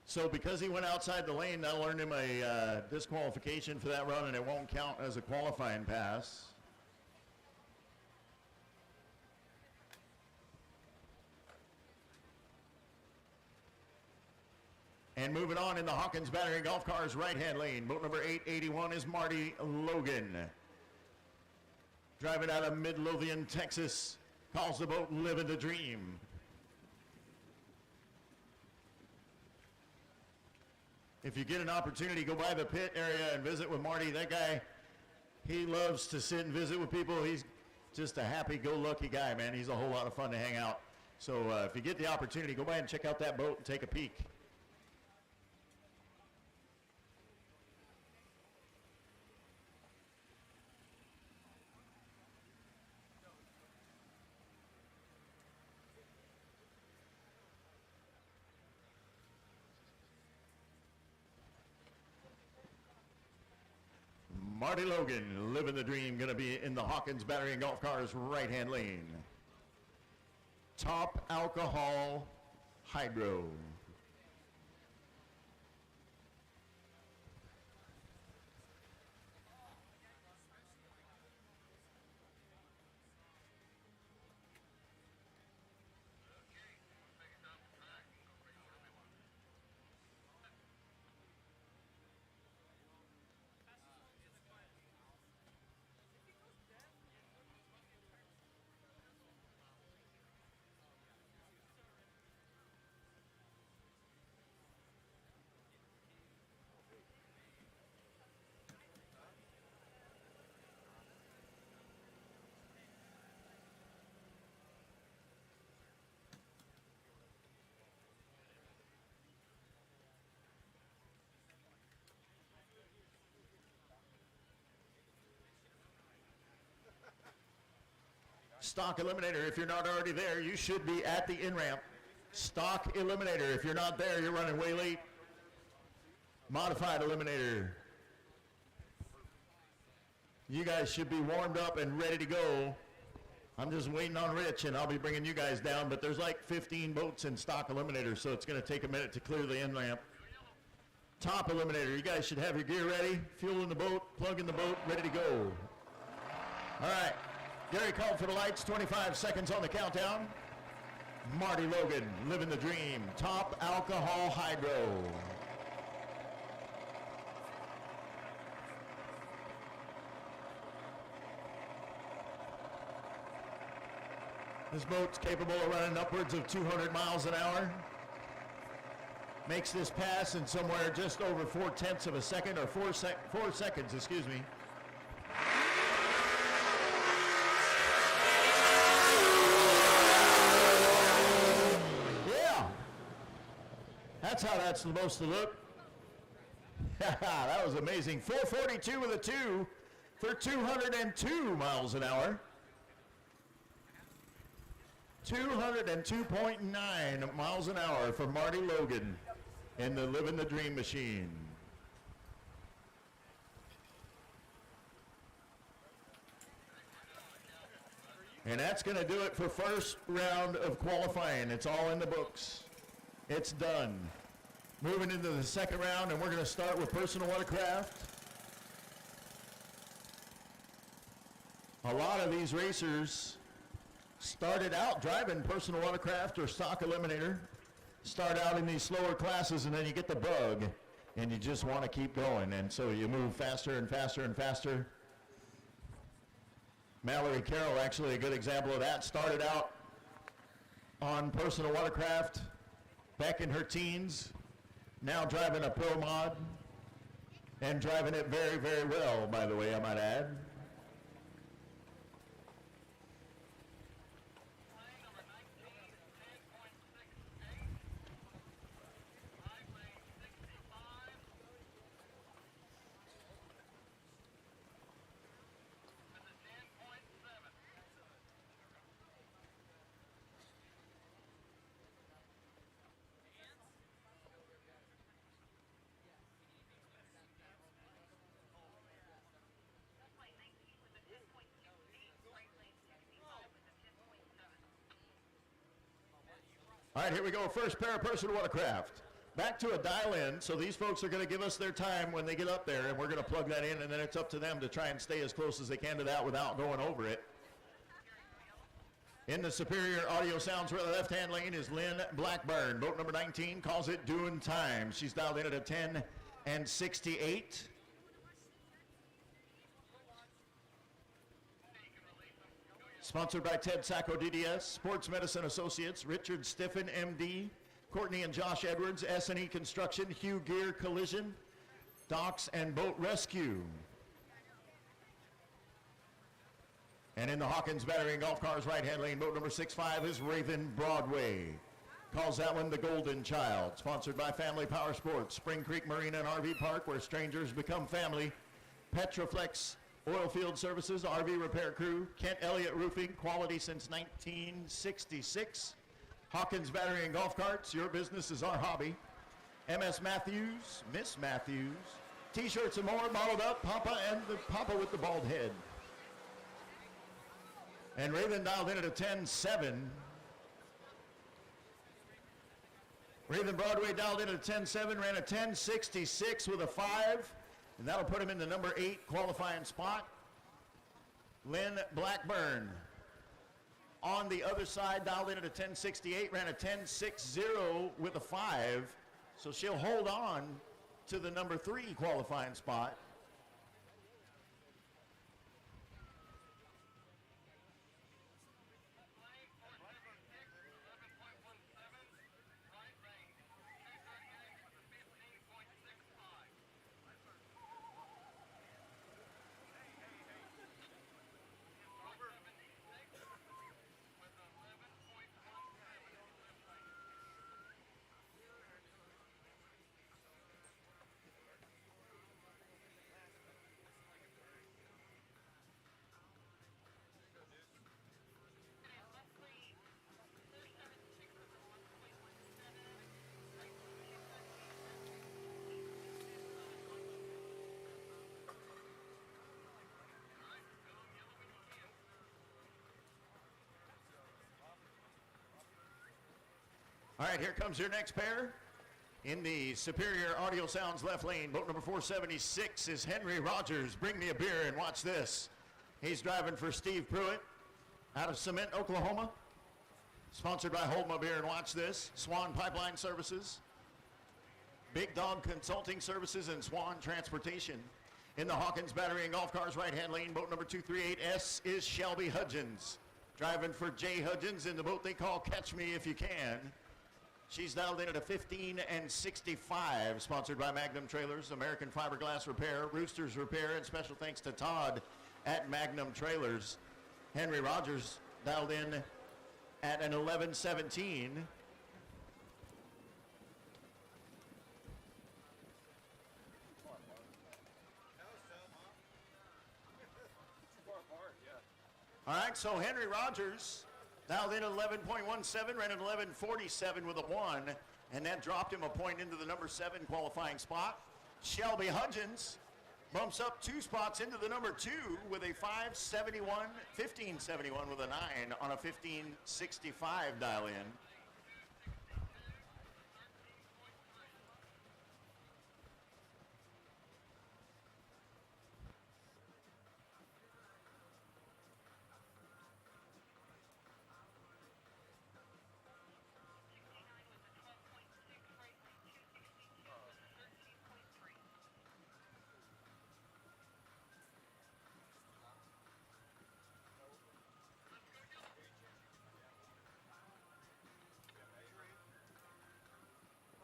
So because he went outside the lane, that'll earn him a disqualification for that run, and it won't count as a qualifying pass. And moving on in the Hawkins Battery Golf Cars right-hand lane, boat number 881 is Marty Logan. Driving out of Midlothian, Texas, calls the boat Living the Dream. If you get an opportunity, go by the pit area and visit with Marty. That guy, he loves to sit and visit with people. He's just a happy-go-lucky guy, man. He's a whole lot of fun to hang out. So if you get the opportunity, go by and check out that boat and take a peek. Marty Logan, living the dream, going to be in the Hawkins Battery and Golf Cars right-hand lane. Top alcohol hydro. Stock Eliminator, if you're not already there, you should be at the in-ramp. Stock eliminator. If you're not there, you're running way late. Modified eliminator. You guys should be warmed up and ready to go. I'm just waiting on Rich, and I'll be bringing you guys down, but there's like 15 boats in stock eliminator, so it's going to take a minute to clear the in-ramp. Top eliminator. You guys should have your gear ready. Fuel in the boat, plug in the boat, ready to go. All right. Gary called for the lights. 25 seconds on the countdown. Marty Logan, living the dream. Top alcohol hydro. This boat's capable of running upwards of 200 miles an hour. Makes this pass in somewhere just over 4/10 of a second, or 4 seconds, excuse me. Yeah, that's how that's supposed to look. That was amazing. 442 with a 2 for 202 miles an hour. 202.9 miles an hour for Marty Logan in the Living the Dream machine. And that's going to do it for first round of qualifying. It's all in the books. It's done. Moving into the second round, and we're going to start with personal watercraft. A lot of these racers started out driving personal watercraft or stock eliminator, start out in these slower classes, and then you get the bug, and you just want to keep going, and so you move faster and faster and faster. Mallory Carroll, actually a good example of that, started out on personal watercraft back in her teens, now driving a pro mod, and driving it very, very well, by the way, I might add. All right, here we go. First pair of personal watercraft. Back to a dial-in, so these folks are going to give us their time when they get up there, and we're going to plug that in, and then it's up to them to try and stay as close as they can to that without going over it. In the superior audio sounds for the left-hand lane is Lynn Blackburn. Boat number 19 calls it Doing Time. She's dialed in at a 10 and 68. Sponsored by Ted Sacco DDS, Sports Medicine Associates, Richard Stiffen, MD, Courtney and Josh Edwards, S&E Construction, Hugh Gear Collision, Docks and Boat Rescue. And in the Hawkins Battery and Golf Cars right-hand lane, boat number 65 is Raven Broadway. Calls that one the Golden Child. Sponsored by Family Power Sports, Spring Creek Marina and RV Park, where strangers become family. Petroflex Oilfield Services, RV Repair Crew, Kent Elliott Roofing, quality since 1966. Hawkins Battery and Golf Carts, your business is our hobby. MS Matthews, Miss Matthews, T-shirts and more, bottled up, Papa and the Papa with the bald head. And Raven dialed in at a 10-7. Raven Broadway dialed in at a 10-7, ran a 10-66 with a 5. And that'll put him in the number 8 qualifying spot. Lynn Blackburn on the other side, dialed in at a 10-68, ran a 10-60 with a 5. So she'll hold on to the number 3 qualifying spot. All right, here comes your next pair. In the Superior Audio Sounds left lane, boat number 476 is Henry Rogers. Bring me a beer and watch this. He's driving for Steve Pruitt out of Cement, Oklahoma. Sponsored by Hold My Beer and Watch This, Swan Pipeline Services, Big Dog Consulting Services, and Swan Transportation. In the Hawkins Battery and Golf Cars right-hand lane, boat number 238S is Shelby Hudgens. Driving for Jay Hudgens in the boat they call Catch Me If You Can. She's dialed in at a 15 and 65, sponsored by Magnum Trailers, American Fiberglass Repair, Roosters Repair, and special thanks to Todd at Magnum Trailers. Henry Rogers dialed in at an 11-17. All right, so Henry Rogers dialed in at 11.17, ran at 11.47 with a 1, and that dropped him a point into the number 7 qualifying spot. Shelby Hudgens bumps up 2 spots into the number 2 with a 15.71 with a 9 on a 15.65 dial in.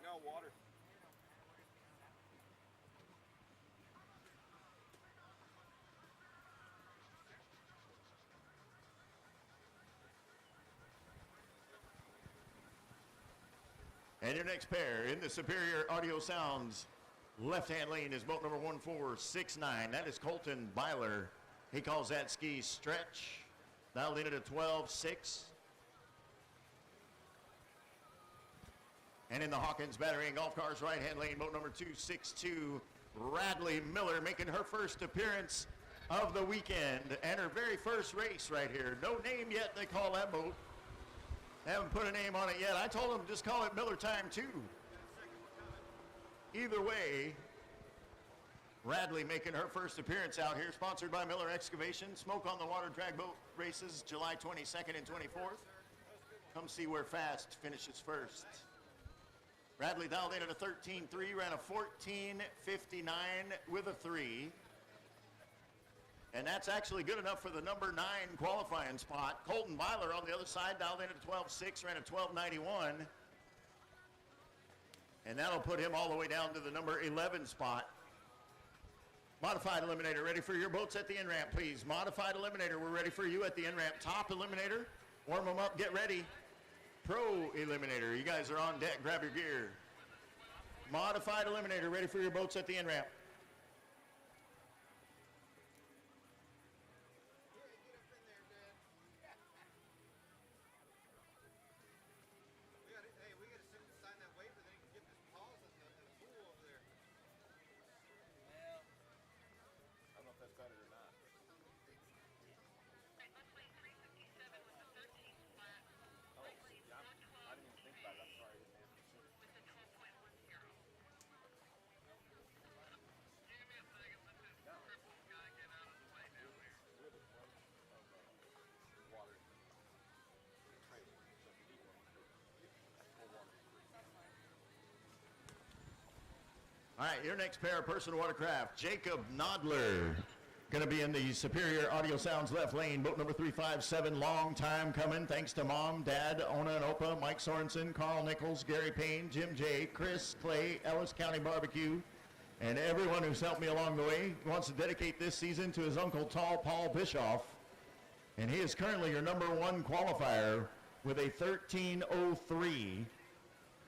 No water. And your next pair in the Superior Audio Sounds left-hand lane is boat number 1469. That is Colton Byler. He calls that ski stretch. Dialed in at a 12.6. And in the Hawkins Battery and Golf Cars right-hand lane, boat number 262, Radley Miller, making her first appearance of the weekend and her very first race right here. No name yet, they call that boat. Haven't put a name on it yet. I told them just call it Miller Time 2. Either way, Radley making her first appearance out here, sponsored by Miller Excavation. Smoke on the Water drag boat races July 22nd and 24th. Come see where Fast finishes first. Radley dialed in at a 13.3, ran a 14.59 with a 3. And that's actually good enough for the number 9 qualifying spot. Colton Byler on the other side dialed in at a 12.6, ran a 12.91. And that'll put him all the way down to the number 11 spot. Modified Eliminator, ready for your boats at the in-ramp, please. Modified Eliminator, we're ready for you at the in-ramp. Top Eliminator, warm them up, get ready. Pro Eliminator, you guys are on deck, grab your gear. Modified Eliminator, ready for your boats at the in-ramp. All right, your next pair of personal watercraft, Jacob Nodler. Going to be in the Superior Audio Sounds left lane, boat number 357, long time coming. Thanks to Mom, Dad, Ona and Opa, Mike Sorensen, Carl Nichols, Gary Payne, Jim J, Chris, Clay, Ellis County Barbecue, and everyone who's helped me along the way. He wants to dedicate this season to his uncle, Tall Paul Bischoff, and he is currently your number 1 qualifier with a 13.03,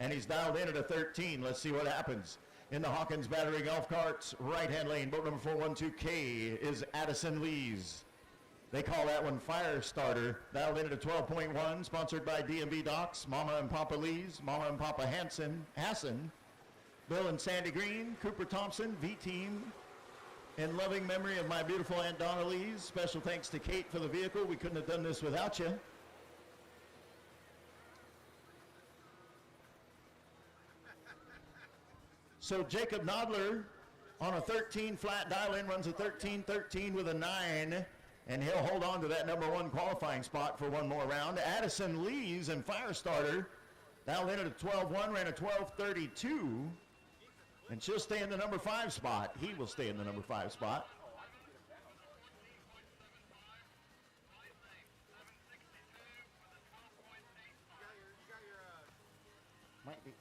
and he's dialed in at a 13. Let's see what happens. In the Hawkins Battery Golf Carts, right-hand lane, boat number 412K is Addison Lees. They call that one Fire Starter. Dialed in at a 12.1, sponsored by DMV Docks, Mama and Papa Lees, Mama and Papa Hassan, Bill and Sandy Green, Cooper Thompson, V-Team. In loving memory of my beautiful Aunt Donna Lees, special thanks to Kate for the vehicle. We couldn't have done this without you. So Jacob Nodler on a 13 flat dial-in runs a 13-13 with a 9, and he'll hold on to that number 1 qualifying spot for one more round. Addison Lees and Firestarter dialed in at a 12-1, ran a 12-32, and she'll stay in the number 5 spot. He will stay in the number 5 spot. Might be.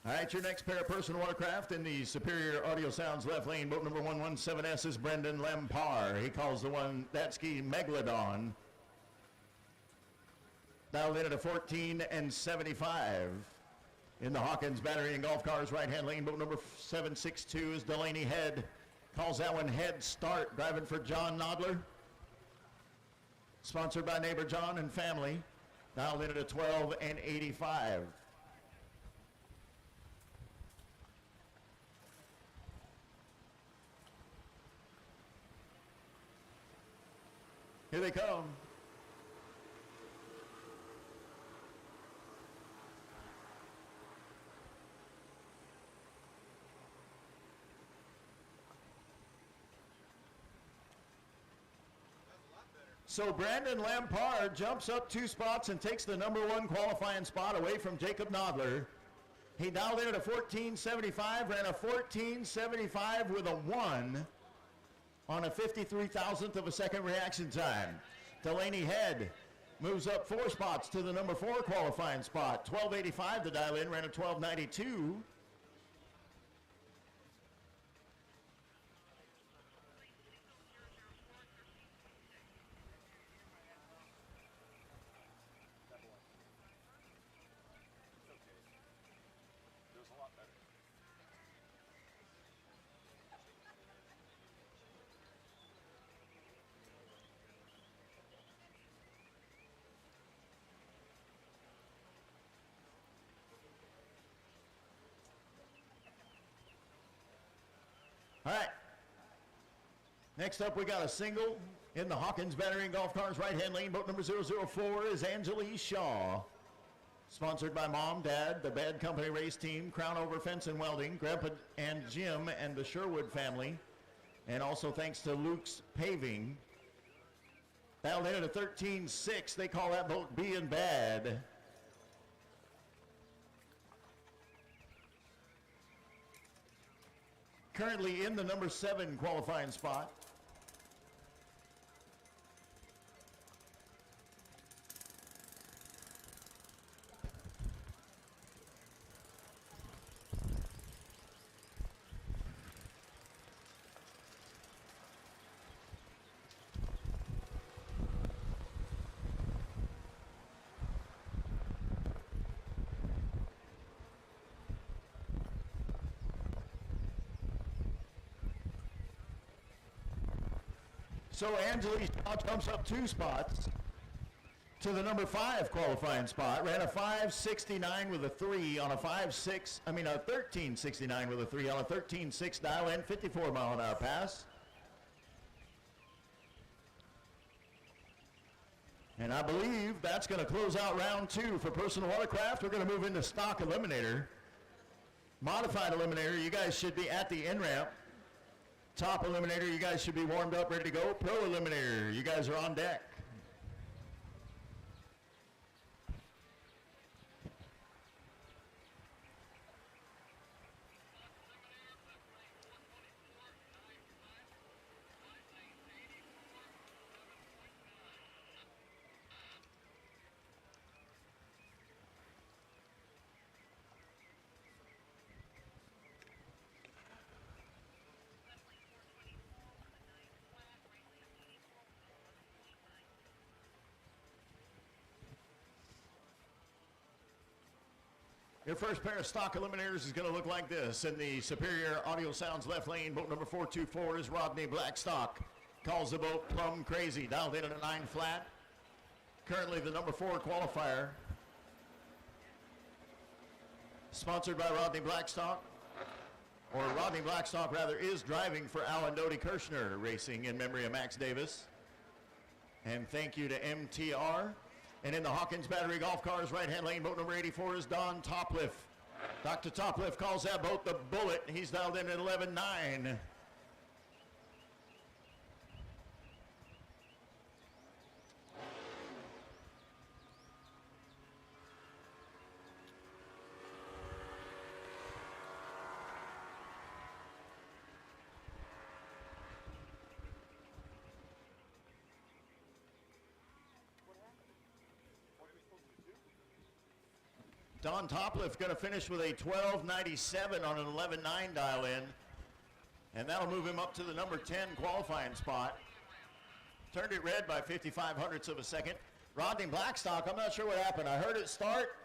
All right, your next pair of personal watercraft in the Superior Audio Sounds left lane, boat number 117S is Brendan Lempar. He calls the one that ski Megalodon. Dialed in at a 14 and 75. In the Hawkins Battery and Golf Cars right-hand lane, boat number 762 is Delaney Head. Calls that one Head Start, driving for John Nodler. Sponsored by neighbor John and family. Dialed in at a 12 and 85. Here they come. So Brandon Lampard jumps up 2 spots and takes the number 1 qualifying spot away from Jacob Nodler. He dialed in at a 14.75, ran a 14.75 with a 1 on a 53,000th of a second reaction time. Delaney Head moves up 4 spots to the number 4 qualifying spot. 12.85 to dial in, ran a 12.92. All right. Next up, we got a single in the Hawkins Battery and Golf Cars right-hand lane. Boat number 004 is Angelo Shaw. Sponsored by Mom, Dad, the Bad Company Race Team, Crown Over Fence and Welding, Grandpa and Jim, and the Sherwood family. And also thanks to Luke's Paving. Dialed in at a 13.6. They call that boat Being Bad. Currently in the number 7 qualifying spot. So Angelo Shaw jumps up 2 spots to the number 5 qualifying spot. Ran a 5.69 with a 3 on a 13.69 with a 3 on a 13.6 dial in, 54 mile an hour pass. And I believe that's going to close out round 2 for personal watercraft. We're going to move into stock eliminator. Modified eliminator, you guys should be at the in-ramp. Top eliminator, you guys should be warmed up, ready to go. Pro eliminator, you guys are on deck. Your first pair of stock eliminators is going to look like this. In the Superior Audio Sounds left lane, boat number 424 is Rodney Blackstock. calls the boat plumb crazy, dialed in at a 9 flat. Currently the number 4 qualifier. Sponsored by Rodney Blackstock. Or Rodney Blackstock, rather, is driving for Alan Doty Kirshner Racing in memory of Max Davis. And thank you to MTR. And in the Hawkins Battery Golf Cars right-hand lane, boat number 84 is Don Topliff. Dr. Topliff calls that boat the Bullet. He's dialed in at 11.9. Don Topliff going to finish with a 12.97 on an 11.9 dial in. And that'll move him up to the number 10 qualifying spot. Turned it red by 55 hundredths of a second. Rodney Blackstock, I'm not sure what happened. I heard it start.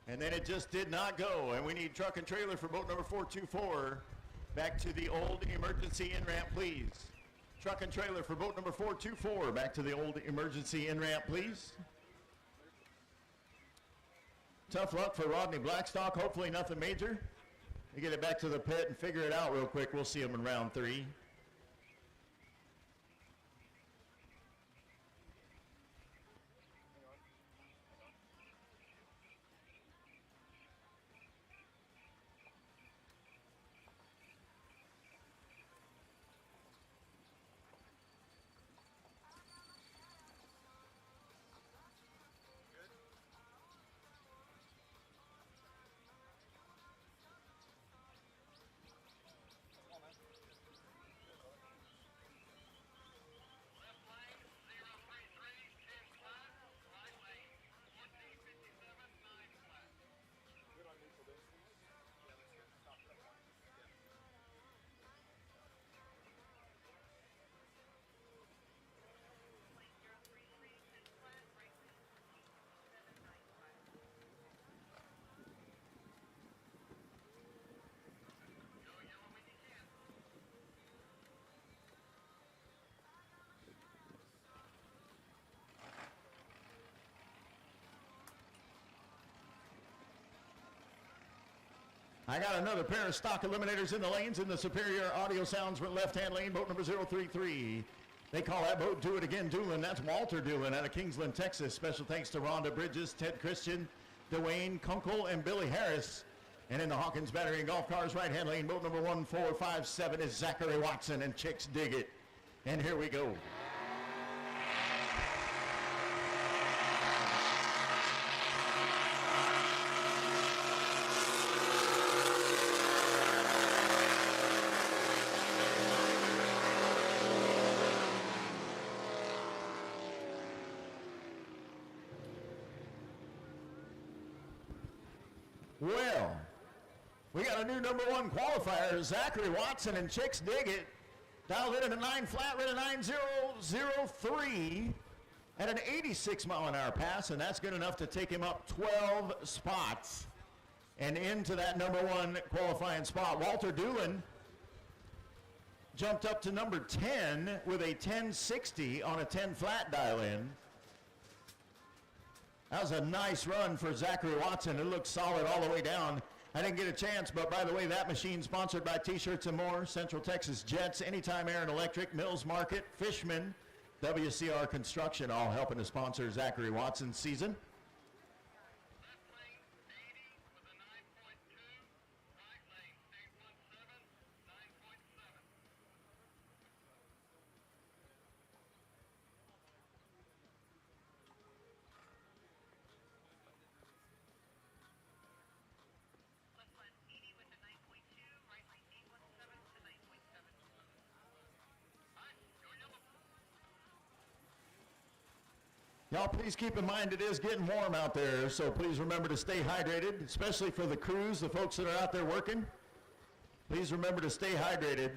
And then it just did not go. And we need truck and trailer for boat number 424. Back to the old emergency in-ramp, please. Truck and trailer for boat number 424. Back to the old emergency in-ramp, please. Tough luck for Rodney Blackstock. Hopefully nothing major. We get it back to the pit and figure it out real quick. We'll see him in round 3. I got another pair of stock eliminators in the lanes in the Superior Audio Sounds left-hand lane, boat number 033. They call that boat Do It Again Doolin. That's Walter Doolin out of Kingsland, Texas. Special thanks to Rhonda Bridges, Ted Christian, Dwayne Kunkel, and Billy Harris. And in the Hawkins Battery and Golf Cars right-hand lane, boat number 1457 is Zachary Watson and Chicks Dig It. And here we go. Well, we got a new number 1 qualifier, Zachary Watson and Chicks Dig It. Dialed in at a 9 flat, ran a 9.003 at an 86 mile an hour pass, and that's good enough to take him up 12 spots and into that number 1 qualifying spot. Walter Doolin jumped up to number 10 with a 10.60 on a 10 flat dial in. That was a nice run for Zachary Watson. It looked solid all the way down. I didn't get a chance, but by the way, that machine sponsored by T-Shirts and More, Central Texas Jets, Anytime Air and Electric, Mills Market, Fishman, WCR Construction, all helping to sponsor Zachary Watson's season. Y'all please keep in mind it is getting warm out there, so please remember to stay hydrated, especially for the crews, the folks that are out there working. Please remember to stay hydrated.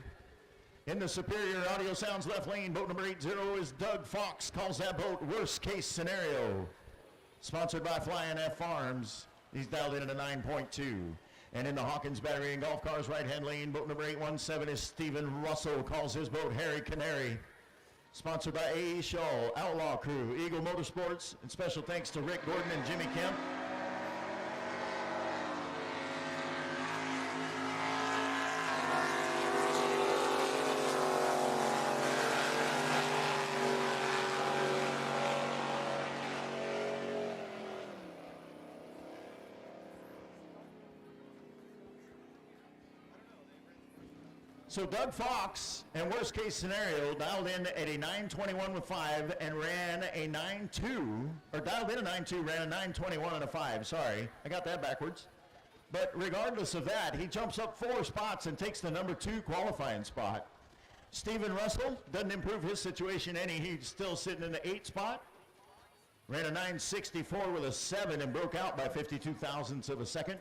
In the Superior Audio Sounds left lane, boat number 80 is Doug Fox, calls that boat Worst Case Scenario. Sponsored by Flying F Farms. He's dialed in at a 9.2. And in the Hawkins Battery and Golf Cars right-hand lane, boat number 817 is Stephen Russell, calls his boat Harry Canary. Sponsored by A.E. Shaw, Outlaw Crew, Eagle Motorsports, and special thanks to Rick Gordon and Jimmy Kemp. So Doug Fox, in worst case scenario, dialed in at a 9:21 with 5 and ran a 9:2, or dialed in a 9:2, ran a 9:21 and a 5. Sorry, I got that backwards. But regardless of that, he jumps up 4 spots and takes the number 2 qualifying spot. Stephen Russell doesn't improve his situation any. He's still sitting in the 8 spot. Ran a 9:64 with a 7 and broke out by 52 thousandths of a second.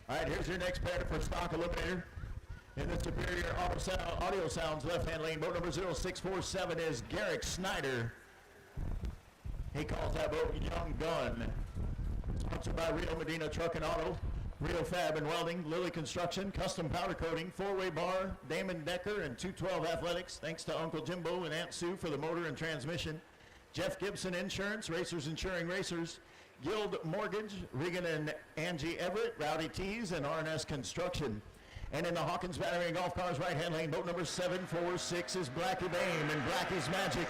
All right, here's your next pair for stock eliminator. In the superior audio sounds left-hand lane, boat number 0647 is Garrick Snyder. He calls that boat Young Gun. Sponsored by Rio Medina Truck and Auto, Rio Fab and Welding, Lily Construction, Custom Powder Coating, Four-Way Bar, Damon Decker, and 212 Athletics. Thanks to Uncle Jimbo and Aunt Sue for the motor and transmission. Jeff Gibson Insurance, Racers Insuring Racers. Guild Mortgage, Regan and Angie Everett, Rowdy Tees, and R&S Construction. And in the Hawkins Battery and Golf Cars right-hand lane, boat number 746 is Blackie Bame and Blackie's Magic.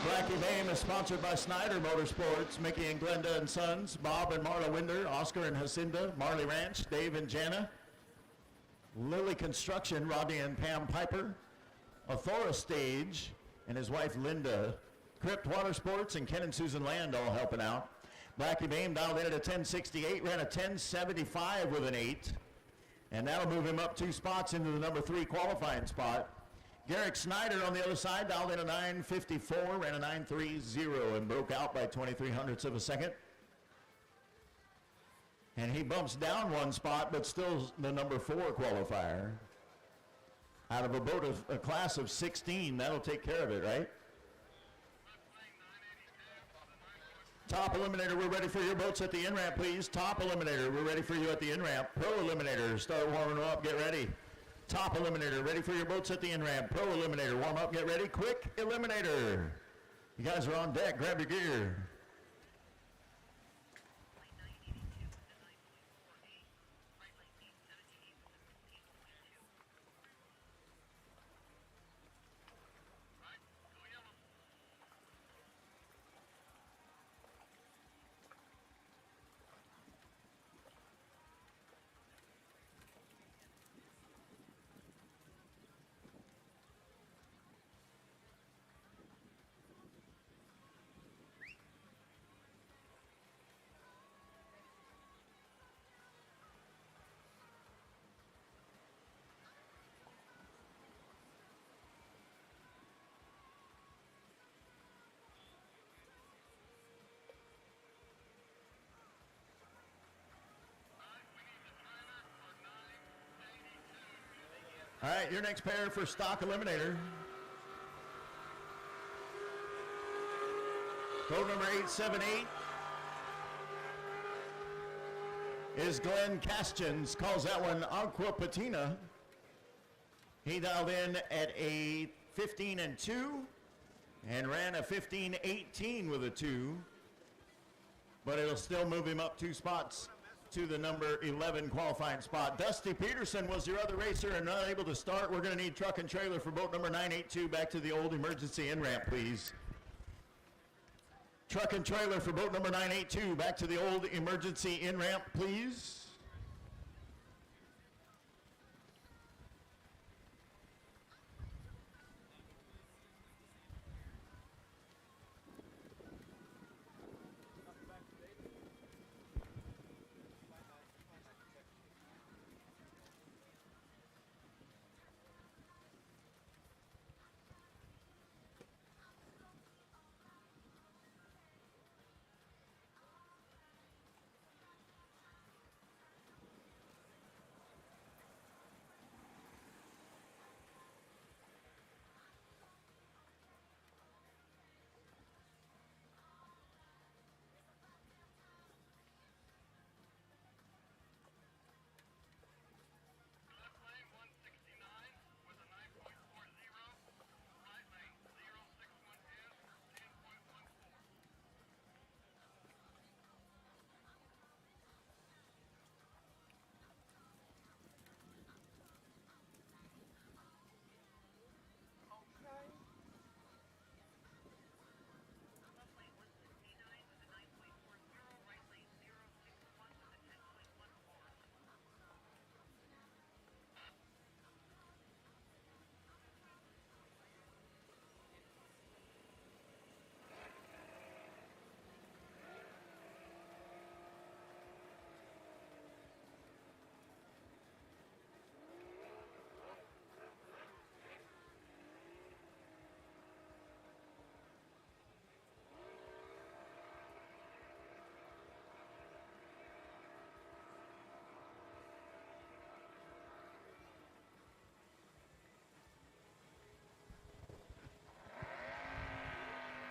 Blackie Bame is sponsored by Snyder Motorsports, Mickey and Glenda and Sons, Bob and Marla Winder, Oscar and Jacinda, Marley Ranch, Dave and Jana, Lily Construction, Rodney and Pam Piper, Athora Stage, and his wife Linda, Crypt Water Sports, and Ken and Susan Land all helping out. Blackie Bame dialed in at a 1068, ran a 1075 with an 8, and that'll move him up 2 spots into the number 3 qualifying spot. Garrick Snyder on the other side dialed in a 954, ran a 930, and broke out by 23 hundredths of a second. And he bumps down 1 spot, but still the number 4 qualifier. Out of a boat of a class of 16, that'll take care of it, right? Top Eliminator, we're ready for your boats at the in-ramp, please. Top Eliminator, we're ready for you at the in-ramp. Pro Eliminator, start warming up, get ready. Top Eliminator, ready for your boats at the in-ramp. Pro Eliminator, warm up, get ready. Quick Eliminator. You guys are on deck, grab your gear. All right, your next pair for stock eliminator. Code number 878 is Glenn Castins. Calls that one Aqua Patina. He dialed in at a 15 and 2 and ran a 15-18 with a 2. But it'll still move him up 2 spots to the number 11 qualifying spot. Dusty Peterson was your other racer and not able to start. We're going to need truck and trailer for boat number 982 back to the old emergency in-ramp, please. Truck and trailer for boat number 982 back to the old emergency in-ramp, please.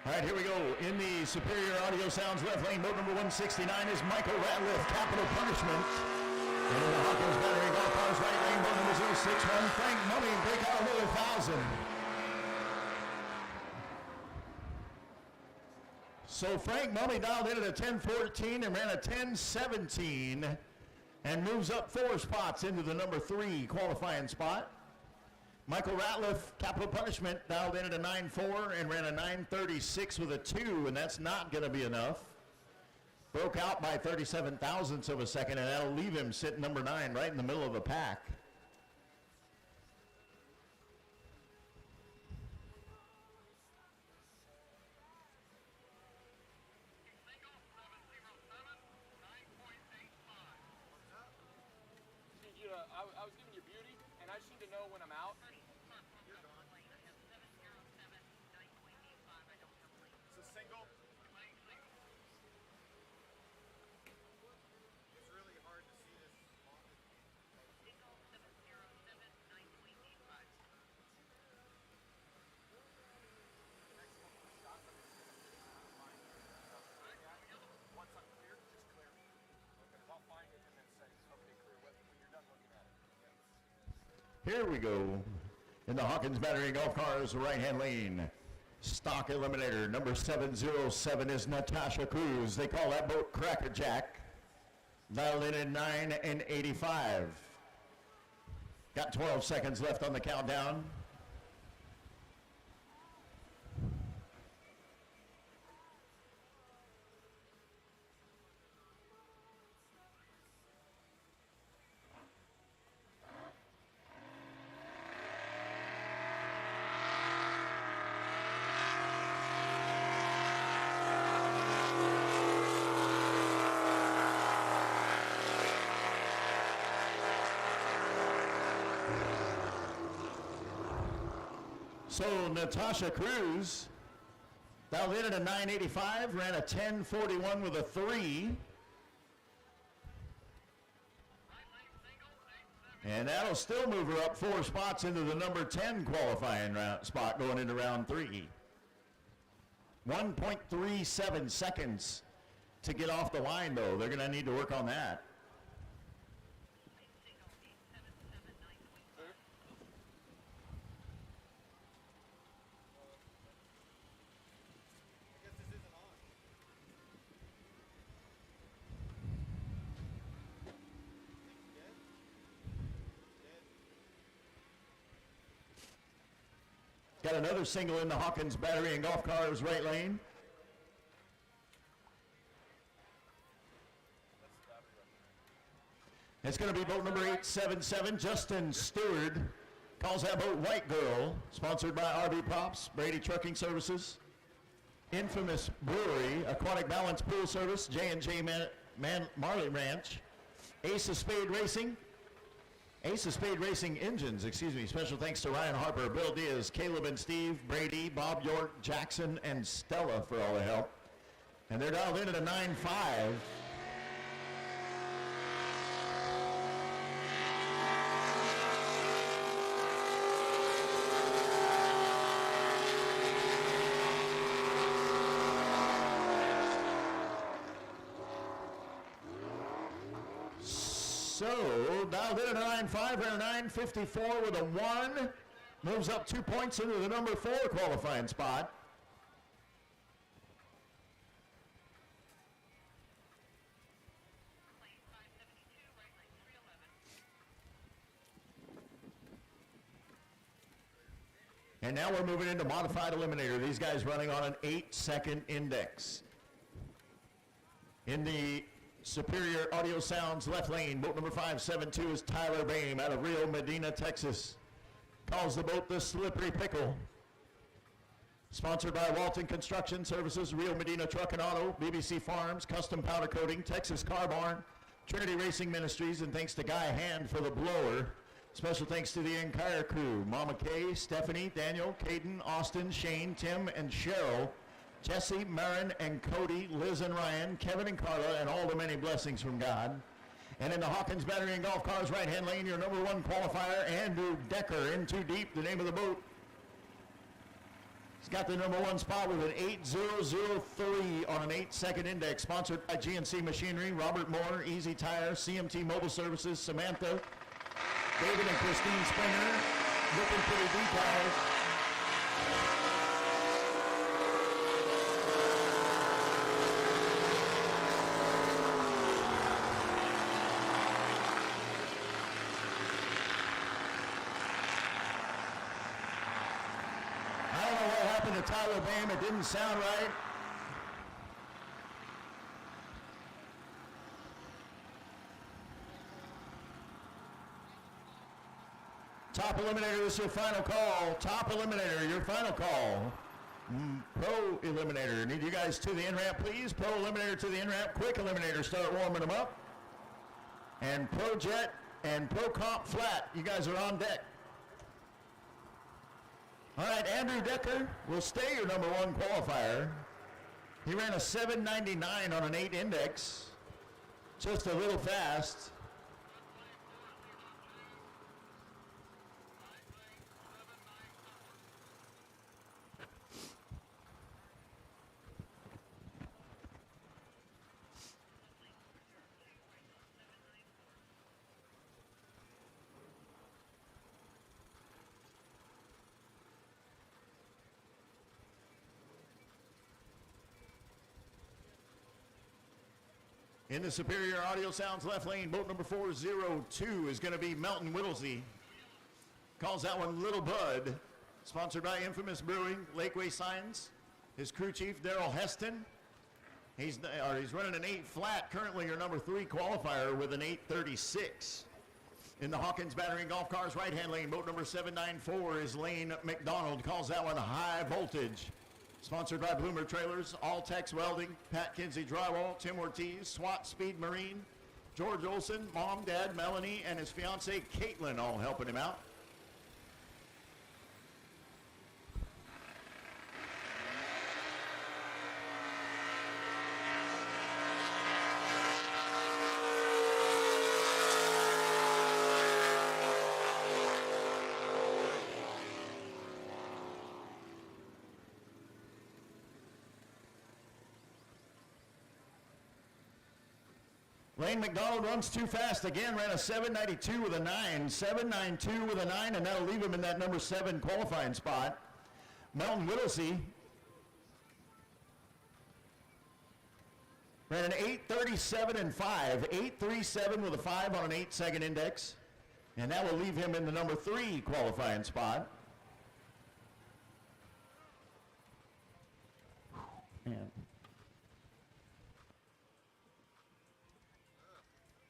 All right, here we go. In the Superior Audio Sounds left lane, boat number 169 is Michael Ratliff, Capital Punishment. And in the Hawkins Battery Golf Cars right lane, boat number 061, Frank Mummy, break out another 1,000. So Frank Mummy dialed in at a 10-14 and ran a 10-17 and moves up 4 spots into the number 3 qualifying spot. Michael Ratliff, Capital Punishment, dialed in at a 9-4 and ran a 9-36 with a 2, and that's not going to be enough. Broke out by 37 thousandths of a second, and that'll leave him sitting number 9 right in the middle of the pack. I was giving you beauty, and I just need to know when I'm out. It's a single. It's really hard to see this. Single 707-9.85. Once I'm clear, just clear. Because I'll find it and then say, okay, clear when you're done looking at it. Here we go. In the Hawkins Battery Golf Cars right-hand lane, stock eliminator number 707 is Natasha Cruz. They call that boat Cracker Jack. Dialed in at 9 and 85. Got 12 seconds left on the countdown. So Natasha Cruz dialed in at a 985, ran a 1041 with a 3. And that'll still move her up 4 spots into the number 10 qualifying spot going into round 3. 1.37 seconds to get off the line, though. They're going to need to work on that. Got another single in the Hawkins Battery and Golf Cars right lane. It's going to be boat number 877, Justin Stewart. Calls that boat White Girl, sponsored by RV Props, Brady Trucking Services, Infamous Brewery, Aquatic Balance Pool Service, J&J Marley Ranch, Ace of Spade Racing Engines, Special thanks to Ryan Harper, Bill Diaz, Caleb and Steve, Brady, Bob York, Jackson, and Stella for all the help. And they're dialed in at a 9.5. So, dialed in at a 9.5, and a 9.54 with a 1. Moves up 2 points into the number 4 qualifying spot. And now we're moving into modified eliminator. These guys running on an 8-second index. In the Superior Audio Sounds left lane, boat number 572 is Tyler Boehm out of Rio Medina, Texas. Calls the boat the Slippery Pickle. Sponsored by Walton Construction Services, Rio Medina Truck and Auto, BBC Farms, Custom Powder Coating, Texas Car Barn, Trinity Racing Ministries, and thanks to Guy Hand for the blower. Special thanks to the entire crew, Mama Kay, Stephanie, Daniel, Caden, Austin, Shane, Tim, and Cheryl, Jesse, Marin, and Cody, Liz and Ryan, Kevin and Carla, and all the many blessings from God. And in the Hawkins Battery and Golf Cars right-hand lane, your number 1 qualifier, Andrew Decker, in too deep, the name of the boat. He's got the number 1 spot with an 8003 on an 8-second index, sponsored by GNC Machinery, Robert Moore, Easy Tire, CMT Mobile Services, Samantha, David and Christine Springer, looking pretty detailed. To Tyler Boehm, it didn't sound right. Top eliminator, this is your final call. Top eliminator, your final call. Pro eliminator, need you guys to the in-ramp, please. Pro eliminator to the in-ramp. Quick eliminator, start warming them up. And Pro Jet and Pro Comp Flat, you guys are on deck. All right, Andrew Decker will stay your number 1 qualifier. He ran a 7.99 on an 8 index, just a little fast. In the Superior Audio Sounds left lane, boat number 402 is going to be Melton Whittlesey. Calls that one Little Bud. Sponsored by Infamous Brewing, Lakeway Signs. His crew chief, Daryl Heston. He's running an 8 flat, currently your number 3 qualifier with an 836. In the Hawkins Battery and Golf Cars right-hand lane, boat number 794 is Lane McDonald. Calls that one High Voltage. Sponsored by Bloomer Trailers, All Tex Welding, Pat Kinsey Drywall, Tim Ortiz, SWAT Speed Marine, George Olson, Mom, Dad, Melanie, and his fiancee Caitlin all helping him out. Lane McDonald runs too fast again, ran a 7:92 with a 9, 7:92 with a 9, and that'll leave him in that number 7 qualifying spot. Melton Whittlesey ran an 8:37 and 5, 8:37 with a 5 on an 8-second index, and that will leave him in the number 3 qualifying spot. Man.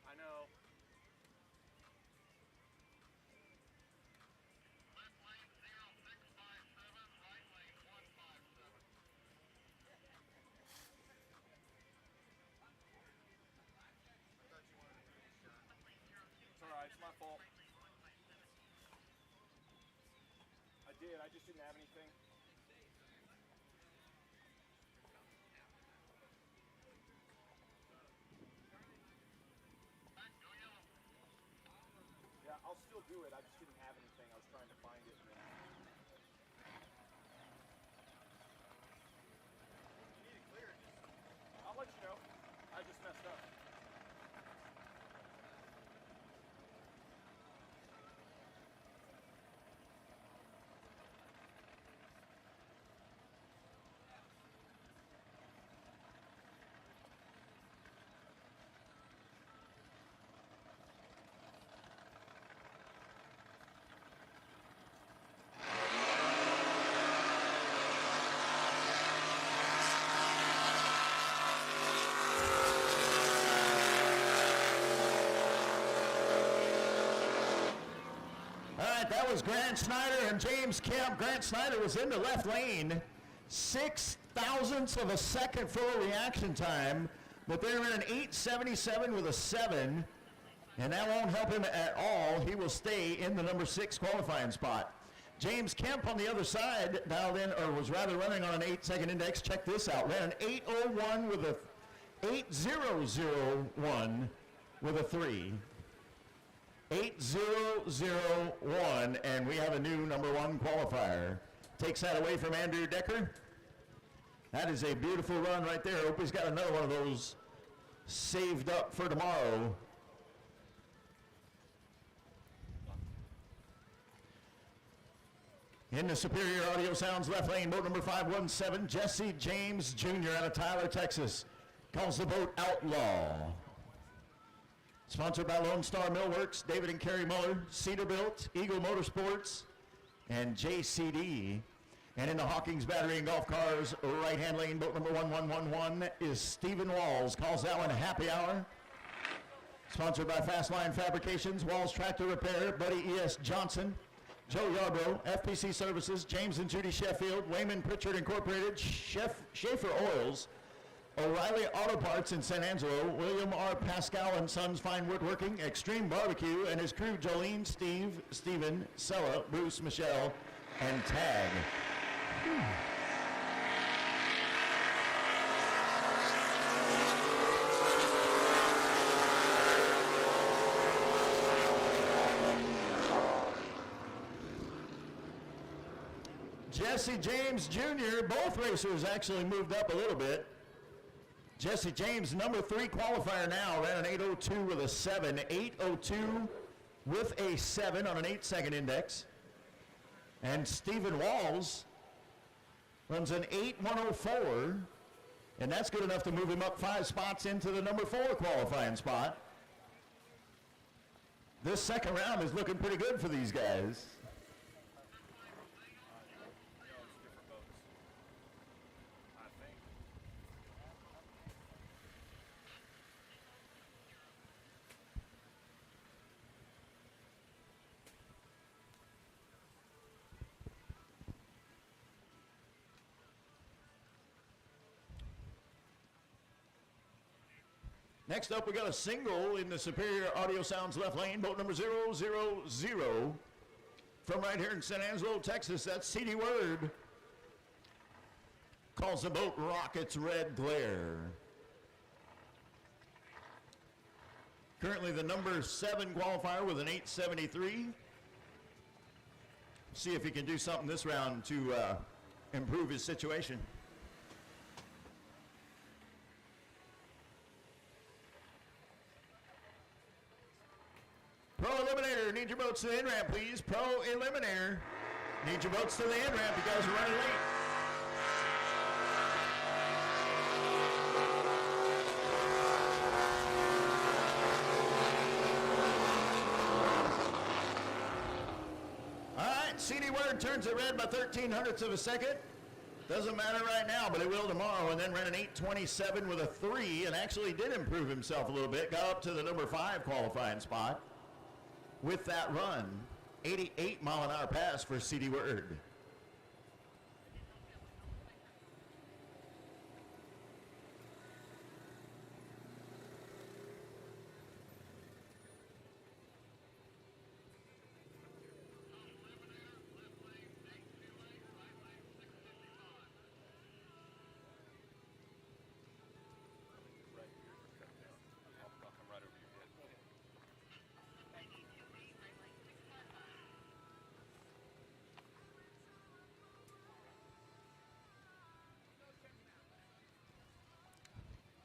I know. It's all right. It's my fault. I did. I just didn't have anything. Yeah, I'll still do it. I just didn't have anything. I was trying to find it. You need it clear. I'll let you know. I just messed up. That was Grant Snyder and James Kemp. Grant Snyder was in the left lane. 0.06 of a second full reaction time, but they ran an 8:77 with a 7, and that won't help him at all. He will stay in the number 6 qualifying spot. James Kemp on the other side dialed in, or was rather running on an 8-second index. Check this out. Ran an 8:01 with a 8:001 with a 3. 8:001, and we have a new number 1 qualifier. Takes that away from Andrew Decker. That is a beautiful run right there. Hope he's got another one of those saved up for tomorrow. In the Superior Audio Sounds left lane, boat number 517, Jesse James Jr. out of Tyler, Texas, calls the boat Outlaw. Sponsored by Lone Star Millworks, David and Kerry Muller, Cedarbuilt, Eagle Motorsports, and JCD. And in the Hawkins Battery and Golf Cars right-hand lane, boat number 1111 is Stephen Walls. Calls that one Happy Hour. Sponsored by Fastline Fabrications, Walls Tractor Repair, Buddy E.S. Johnson, Joe Yarbrough, FPC Services, James and Judy Sheffield, Wayman Pritchard Incorporated, Schaefer Oils, O'Reilly Auto Parts in San Angelo, William R. Pascal and Sons Fine Woodworking, Extreme Barbecue, and his crew, Jolene, Steve, Steven, Sella, Bruce, Michelle, and Tag. Jesse James Jr., both racers actually moved up a little bit. Jesse James, number 3 qualifier now, ran an 8:02 with a 7. 8:02 with a 7 on an 8-second index. And Stephen Walls runs an 8:104, and that's good enough to move him up 5 spots into the number 4 qualifying spot. This second round is looking pretty good for these guys. Next up, we got a single in the Superior Audio Sounds left lane, boat number 000 from right here in San Angelo, Texas. That's C.D. Word. Calls the boat Rockets Red Glare. Currently the number 7 qualifier with an 8:73. See if he can do something this round to improve his situation. Pro Eliminator, need your boats to the in-ramp, please. Pro Eliminator, need your boats to the in-ramp. You guys are running late. All right, CD Word turns it red by 0.13 of a second. Doesn't matter right now, but it will tomorrow. And then ran an 8:27 with a 3 and actually did improve himself a little bit. Got up to the number 5 qualifying spot with that run. 88-mile-an-hour pass for CD Word.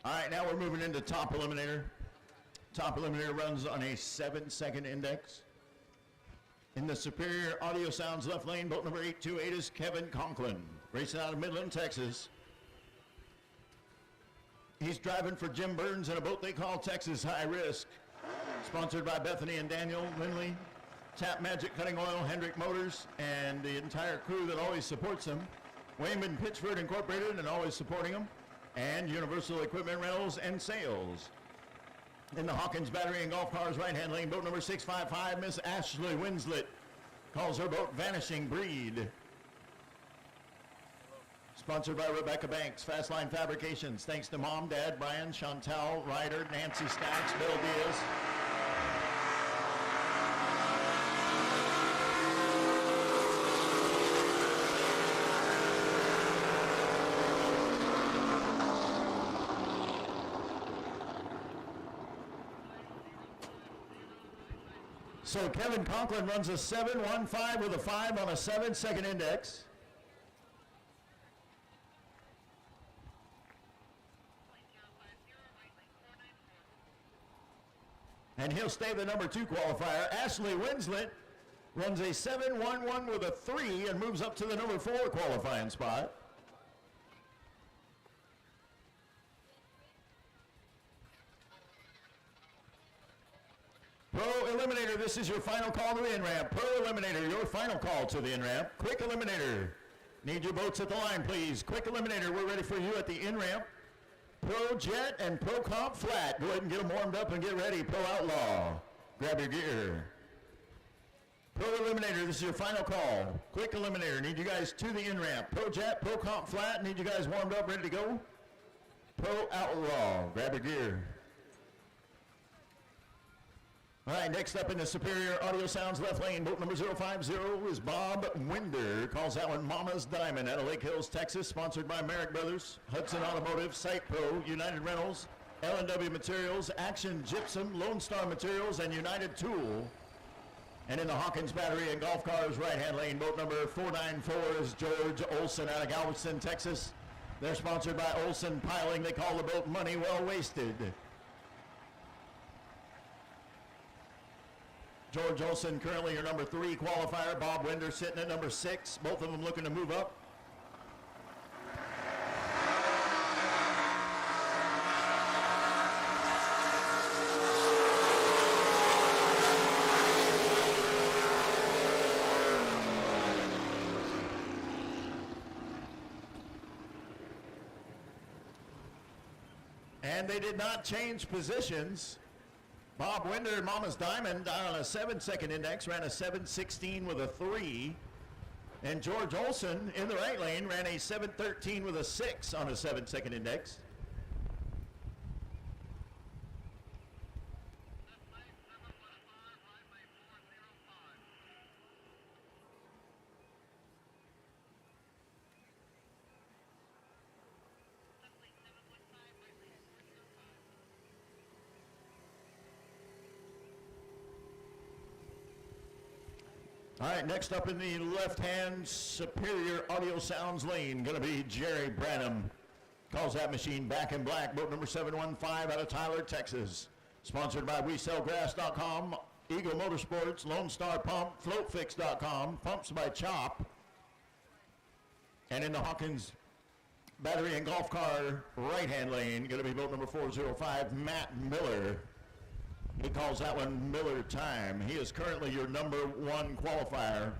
All right, now we're moving into top eliminator. Top eliminator runs on a 7-second index. In the superior audio sounds left lane, boat number 828 is Kevin Conklin, racing out of Midland, Texas. He's driving for Jim Burns in a boat they call Texas High Risk. Sponsored by Bethany and Daniel Lindley, Tap Magic Cutting Oil, Hendrick Motors, and the entire crew that always supports them. Wayman Pitchford Incorporated and always supporting them. And Universal Equipment Rentals and Sales. In the Hawkins Battery and Golf Cars right-hand lane, boat number 655, Miss Ashley Winslet, calls her boat Vanishing Breed. Sponsored by Rebecca Banks, Fastline Fabrications. Thanks to Mom, Dad, Brian, Chantel, Ryder, Nancy Stacks, Bill Diaz. So Kevin Conklin runs a 7.15 with a 5 on a 7-second index. And he'll stay the number 2 qualifier. Ashley Winslet runs a 7.11 with a 3 and moves up to the number 4 qualifying spot. Pro Eliminator, this is your final call to the in-ramp. Pro Eliminator, your final call to the in-ramp. Quick Eliminator, need your boats at the line, please. Quick Eliminator, we're ready for you at the in-ramp. Pro Jet and Pro Comp Flat, go ahead and get them warmed up and get ready. Pro Outlaw, grab your gear. Pro Eliminator, this is your final call. Quick Eliminator, need you guys to the in-ramp. Pro Jet, Pro Comp Flat, need you guys warmed up, ready to go. Pro Outlaw, grab your gear. All right, next up in the superior audio sounds left lane, boat number 050 is Bob Winder. Calls that one Mama's Diamond out of Lake Hills, Texas, sponsored by Merrick Brothers, Hudson Automotive, Site Pro, United Rentals, L&W Materials, Action Gypsum, Lone Star Materials, and United Tool. And in the Hawkins Battery and Golf Cars right-hand lane, boat number 494 is George Olson out of Galveston, Texas. They're sponsored by Olson Piling. They call the boat Money Well Wasted. George Olson, currently your number 3 qualifier. Bob Winder sitting at number 6. Both of them looking to move up. And they did not change positions. Bob Winder, Mama's Diamond, on a 7-second index, ran a 7.16 with a 3. And George Olson, in the right lane, ran a 7.13 with a 6 on a 7-second index. All right, next up in the left-hand superior audio sounds lane, going to be Jerry Branham. Calls that machine Back in Black, boat number 715 out of Tyler, Texas. Sponsored by WeSellGrass.com, Eagle Motorsports, Lone Star Pump, FloatFix.com, Pumps by Chop. And in the Hawkins Battery and Golf Car right-hand lane, going to be boat number 405, Matt Miller. He calls that one Miller time. He is currently your number one qualifier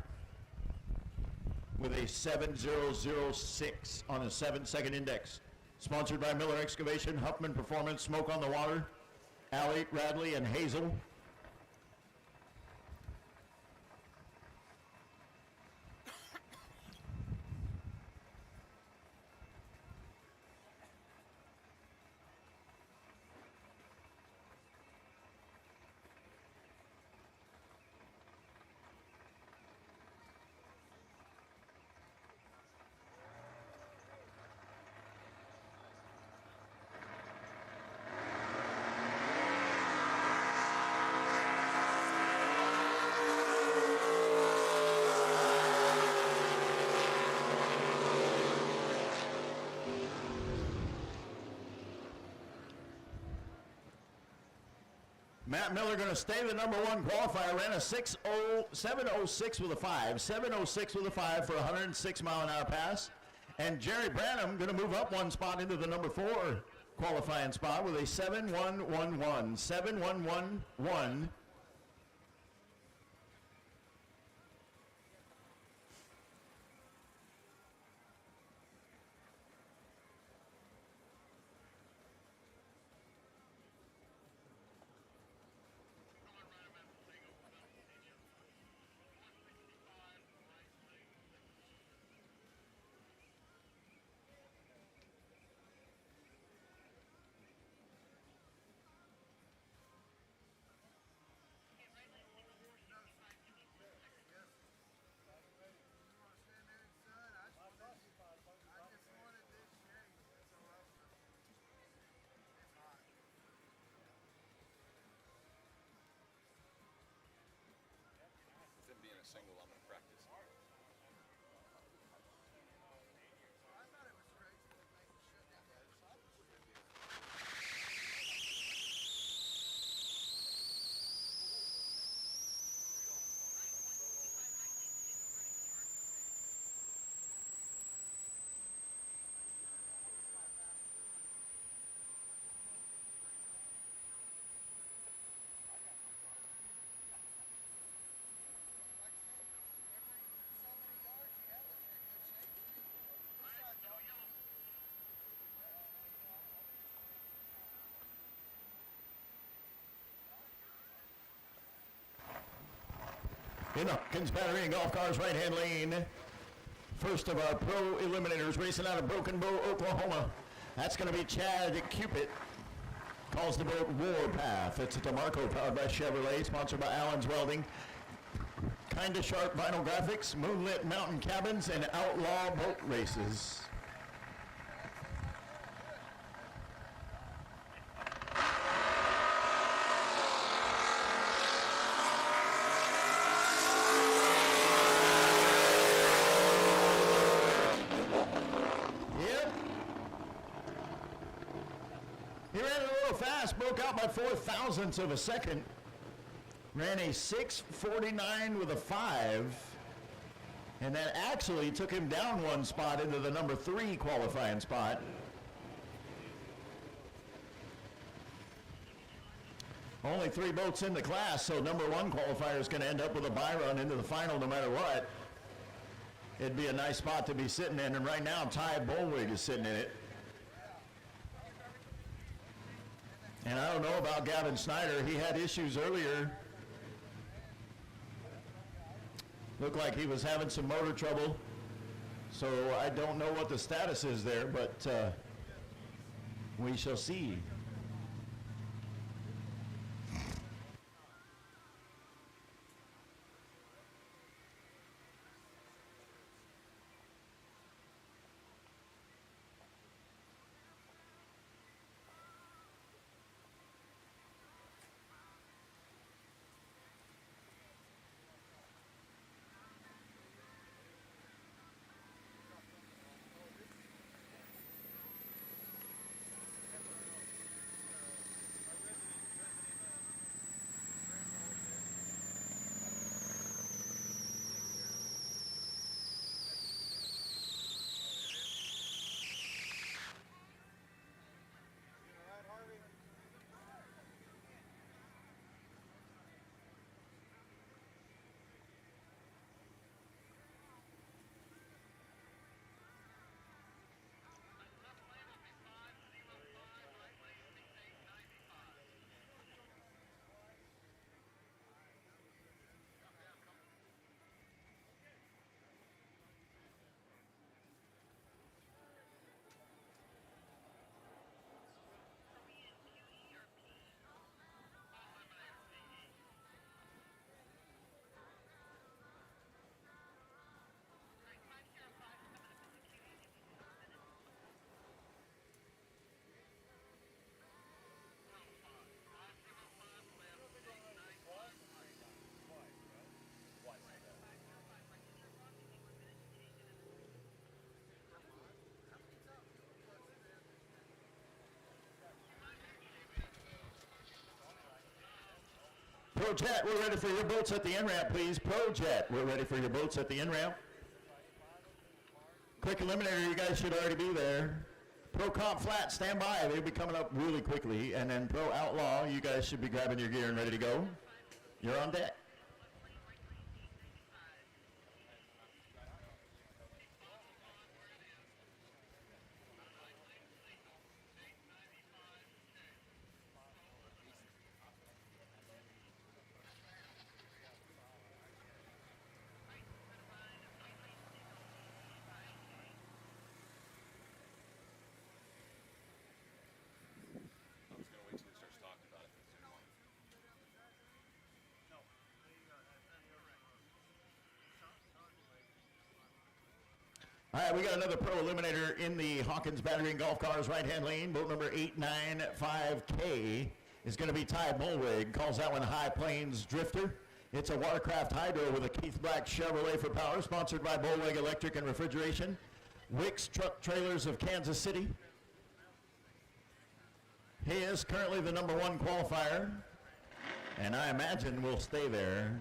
with a 7006 on a 7-second index. Sponsored by Miller Excavation, Huffman Performance, Smoke on the Water, Alley, Radley, and Hazel. Matt Miller going to stay the number one qualifier, ran a 706 with a 5, 706 with a 5 for a 106-mile-an-hour pass. And Jerry Branham going to move up one spot into the number 4 qualifying spot with a 7111, 7111. Single, I'm going to practice. In Hawkins Battery and Golf Cars right-hand lane, first of our pro eliminators racing out of Broken Bow, Oklahoma. That's going to be Chad Cupid. Calls the boat Warpath. It's a DeMarco powered by Chevrolet, sponsored by Allen's Welding. Kinda Sharp Vinyl Graphics, Moonlit Mountain Cabins, and Outlaw Boat Races. Broke out by 0.04 of a second. Ran a 6:49 with a 5. And that actually took him down one spot into the number 3 qualifying spot. Only 3 boats in the class, so number 1 qualifier is going to end up with a bye run into the final no matter what. It'd be a nice spot to be sitting in, and right now Ty Bolwig is sitting in it. And I don't know about Gavin Snyder. He had issues earlier. Looked like he was having some motor trouble. So I don't know what the status is there, but we shall see. ProJet, we're ready for your boats at the in-ramp, please. ProJet, we're ready for your boats at the in-ramp. Quick Eliminator, you guys should already be there. Pro Comp Flat, stand by. They'll be coming up really quickly. And then Pro Outlaw, you guys should be grabbing your gear and ready to go. You're on deck. All right, we got another Pro Eliminator in the Hawkins Battery and Golf Cars right-hand lane. Boat number 895K is going to be Ty Mulwig. Calls that one High Plains Drifter. It's a watercraft hydro with a Keith Black Chevrolet for power, sponsored by Mulwig Electric and Refrigeration. Wicks Truck Trailers of Kansas City. He is currently the number 1 qualifier, and I imagine will stay there.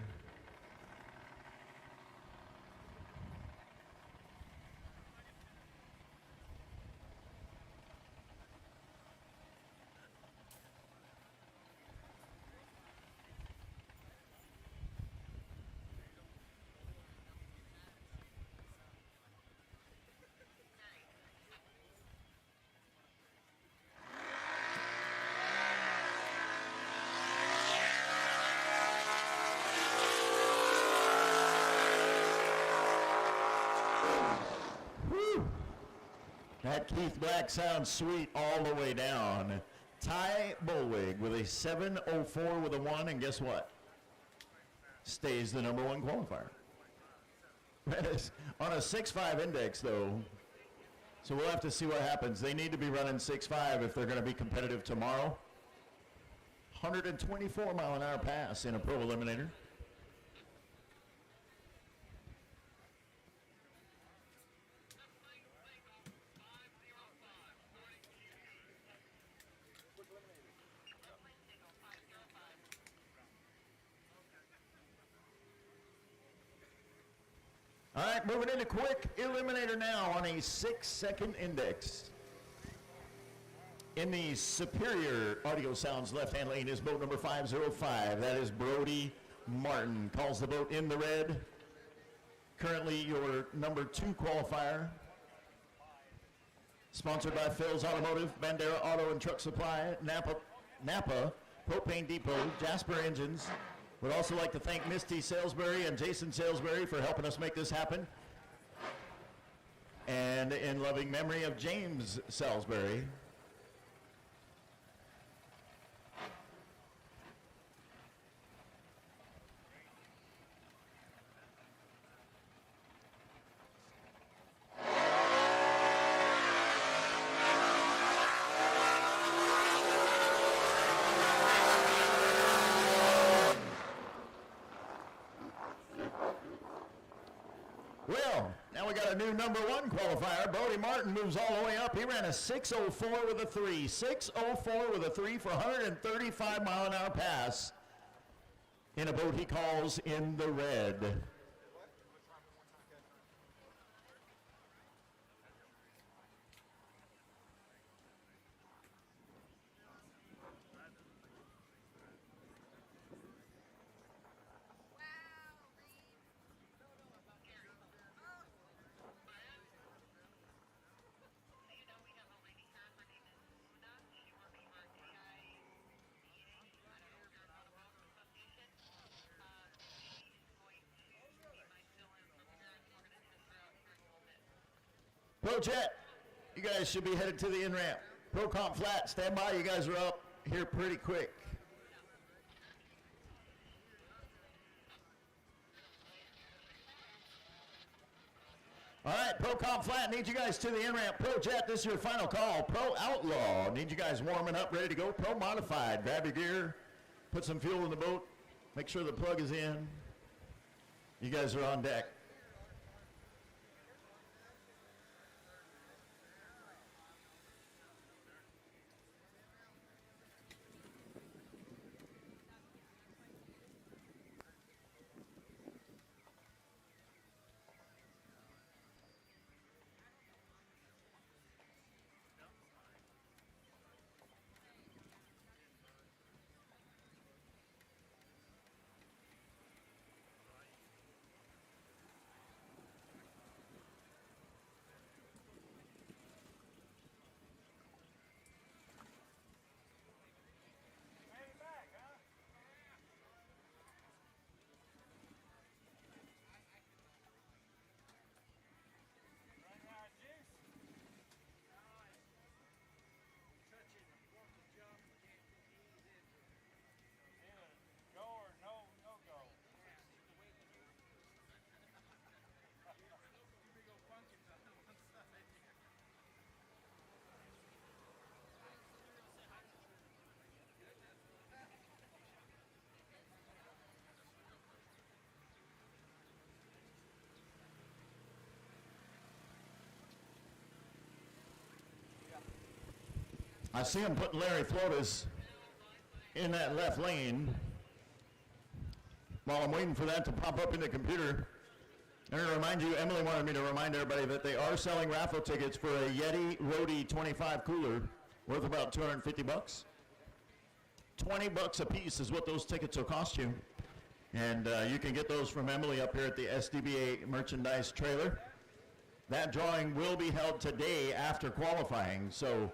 That Keith Black sounds sweet all the way down. Ty Mulwig with a 704 with a 1, and guess what? Stays the number 1 qualifier. On a 6.5 index, though, so we'll have to see what happens. They need to be running 6.5 if they're going to be competitive tomorrow. 124 mile an hour pass in a Pro Eliminator. All right, moving into quick Eliminator now on a 6-second index. In the Superior Audio Sounds left-hand lane is boat number 505. That is Brody Martin. Calls the boat in the red. Currently your number 2 qualifier. Sponsored by Phil's Automotive, Bandera Auto and Truck Supply, Napa Propane Depot, Jasper Engines. Would also like to thank Misty Salisbury and Jason Salisbury for helping us make this happen. And in loving memory of James Salisbury. Well, now we got a new number 1 qualifier. Brody Martin moves all the way up. He ran a 604 with a 3. 604 with a 3 for 135 mile an hour pass in a boat he calls in the red. ProJet, you guys should be headed to the in-ramp. Pro Comp Flat, stand by. You guys are up here pretty quick. All right, Pro Comp Flat, need you guys to the in-ramp. ProJet, this is your final call. Pro Outlaw, need you guys warming up, ready to go. Pro Modified, grab your gear, put some fuel in the boat, make sure the plug is in. You guys are on deck. I see him putting Larry Flotas in that left lane. While I'm waiting for that to pop up in the computer, I'm going to remind you, Emily wanted me to remind everybody that they are selling raffle tickets for a Yeti Roadie 25 cooler worth about $250. $20 a piece is what those tickets will cost you. And you can get those from Emily up here at the SDBA merchandise trailer. That drawing will be held today after qualifying, so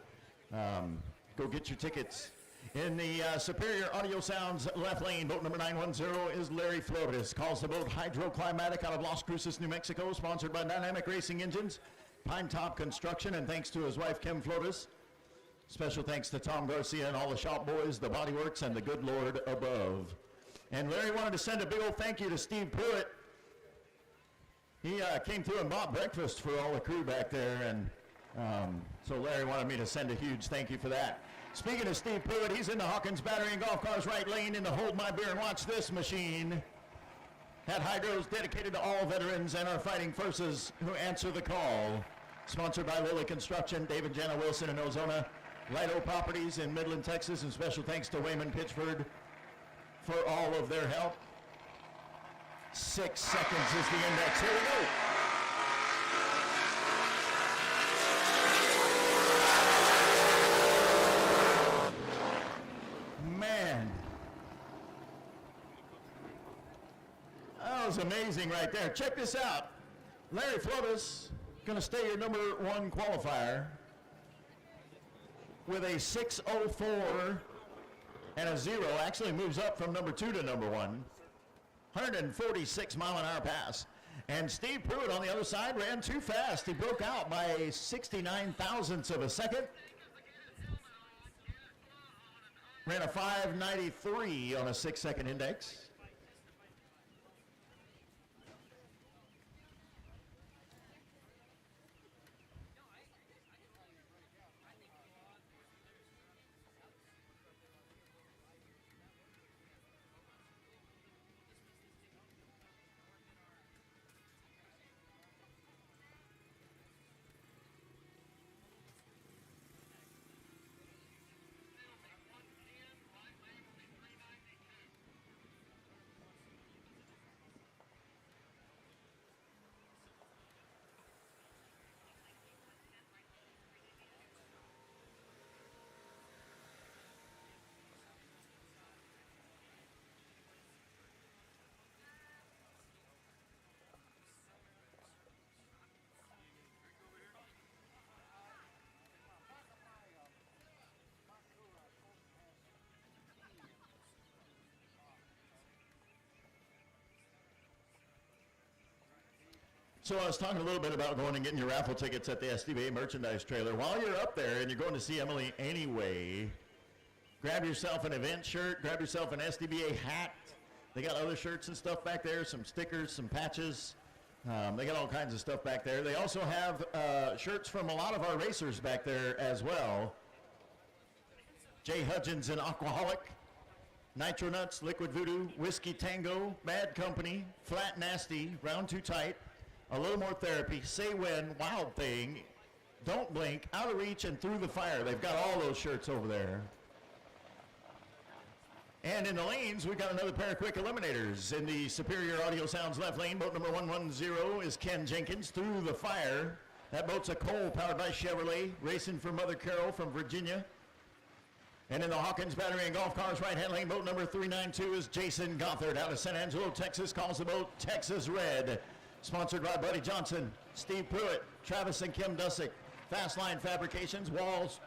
go get your tickets. In the Superior Audio Sounds left lane, boat number 910 is Larry Flotas. Calls the boat Hydroclimatic out of Las Cruces, New Mexico, sponsored by Dynamic Racing Engines, Pine Top Construction, and thanks to his wife, Kim Flotas. Special thanks to Tom Garcia and all the shop boys, the Body Works, and the good Lord above. And Larry wanted to send a big old thank you to Steve Pruitt. He came through and bought breakfast for all the crew back there, and so Larry wanted me to send a huge thank you for that. Speaking of Steve Pruitt, he's in the Hawkins Battery and Golf Cars right lane in the Hold My Beer and Watch This machine. That hydro is dedicated to all veterans and our fighting forces who answer the call. Sponsored by Lilly Construction, David Jana Wilson in Ozona, Lido Properties in Midland, Texas, and special thanks to Wayman Pitchford for all of their help. 6 seconds is the index. Here we go. Man. That was amazing right there. Check this out. Larry Flotas going to stay your number one qualifier with a 6:04 and a 0. Actually moves up from number 2 to number 1. 146 mile an hour pass. And Steve Pruitt on the other side ran too fast. He broke out by 69 thousandths of a second. Ran a 5:93 on a 6-second index. So I was talking a little bit about going and getting your raffle tickets at the SDBA merchandise trailer. While you're up there and you're going to see Emily anyway, grab yourself an event shirt, grab yourself an SDBA hat. They got other shirts and stuff back there, some stickers, some patches. They got all kinds of stuff back there. They also have shirts from a lot of our racers back there as well. Jay Hudgens and Aquaholic, Nitro Nuts, Liquid Voodoo, Whiskey Tango, Bad Company, Flat Nasty, Round Too Tight, A Little More Therapy, Say When, Wild Thing, Don't Blink, Out of Reach, and Through the Fire. They've got all those shirts over there. And in the lanes, we've got another pair of quick eliminators. In the Superior Audio Sounds left lane, boat number 110 is Ken Jenkins, Through the Fire. That boat's a Cole powered by Chevrolet, racing for Mother Carol from Virginia. And in the Hawkins Battery and Golf Cars right-hand lane, boat number 392 is Jason Gothard out of San Angelo, Texas, calls the boat Texas Red. Sponsored by Buddy Johnson, Steve Pruitt, Travis and Kim Dusick, Fastline Fabrications, Walls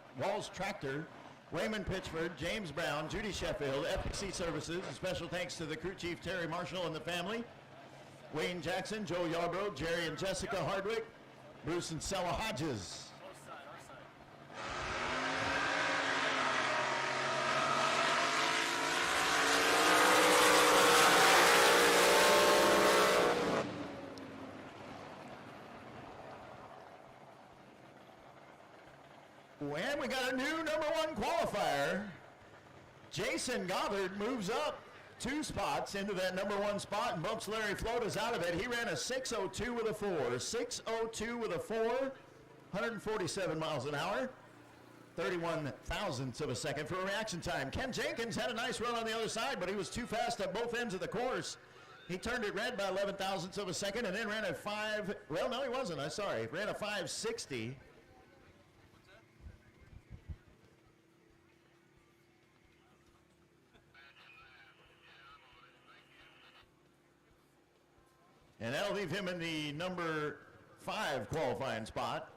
Tractor, Wayman Pitchford, James Brown, Judy Sheffield, FPC Services. A special thanks to the crew chief, Terry Marshall, and the family. Wayne Jackson, Joe Yarbrough, Jerry and Jessica Hardwick, Bruce and Sella Hodges. And we got a new number one qualifier. Jason Gothard moves up 2 spots into that number 1 spot and bumps Larry Flotas out of it. He ran a 6:02 with a 4. 6:02 with a 4, 147 miles an hour. 31 thousandths of a second for a reaction time. Ken Jenkins had a nice run on the other side, but he was too fast at both ends of the course. He turned it red by 11 thousandths of a second and then ran a well, no, he wasn't. I'm sorry. Ran a 560. And that'll leave him in the number 5 qualifying spot.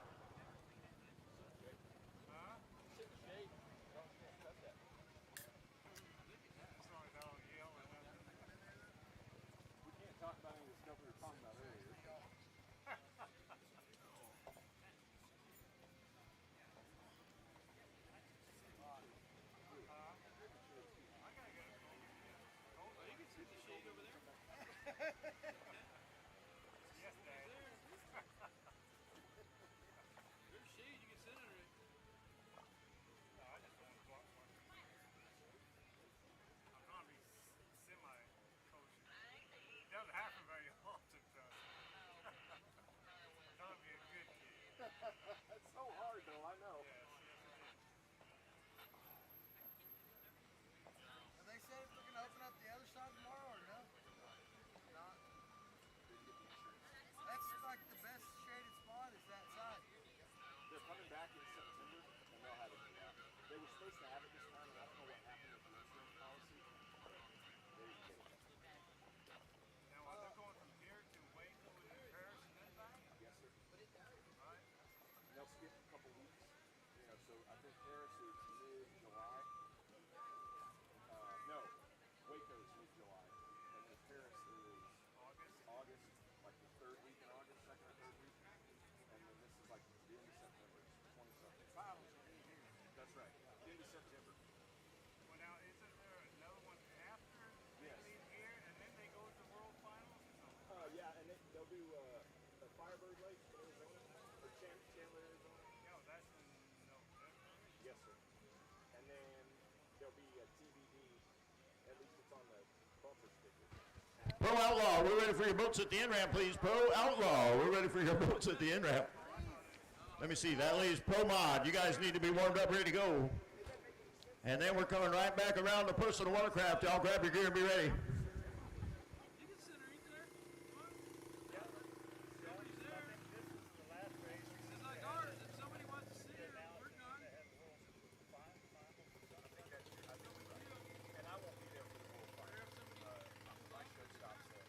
Have they said if they're going to open up the other side tomorrow or no? Not. That's like the best shaded spot is that side. They're coming back in September, and they'll have it now. They were supposed to have it this time, and I don't know what happened with the insurance policy. They didn't get it. Now, are they going from here to Waco and Paris and then back? Yes, sir. Right. And they'll skip a couple weeks. You know, so I think Paris is mid-July. No, Waco is mid-July, and then Paris is August, like the third week in August, second or third week, and then this is like the end of September, 20-something. That's right, the end of September. Well, now, isn't there another one after they Yes. leave here and then they go to the World Finals or something? Yeah, and they'll do the Firebird Lake, Arizona, or Chandler, Arizona. No, that's in November. Yes, sir. And then there'll be a TBD, at least it's on the bumper sticker. Pro Outlaw, we're ready for your boats at the in-ramp, please. Pro Outlaw, we're ready for your boats at the in-ramp. Let me see, that leaves Pro Mod. You guys need to be warmed up, ready to go. And then we're coming right back around to personal watercraft. Y'all grab your gear and be ready. You can sit right there. Nobody's there. It's like ours. If somebody wants to sit here, we're done. And I won't be there for the World Finals. My show stops at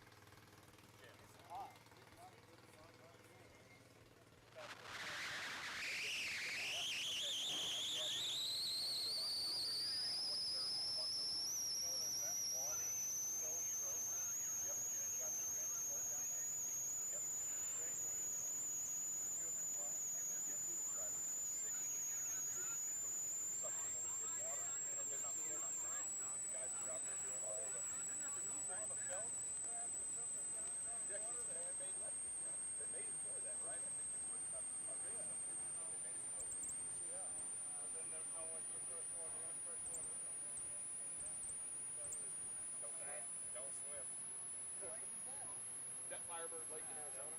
that Firebird Lake in Arizona.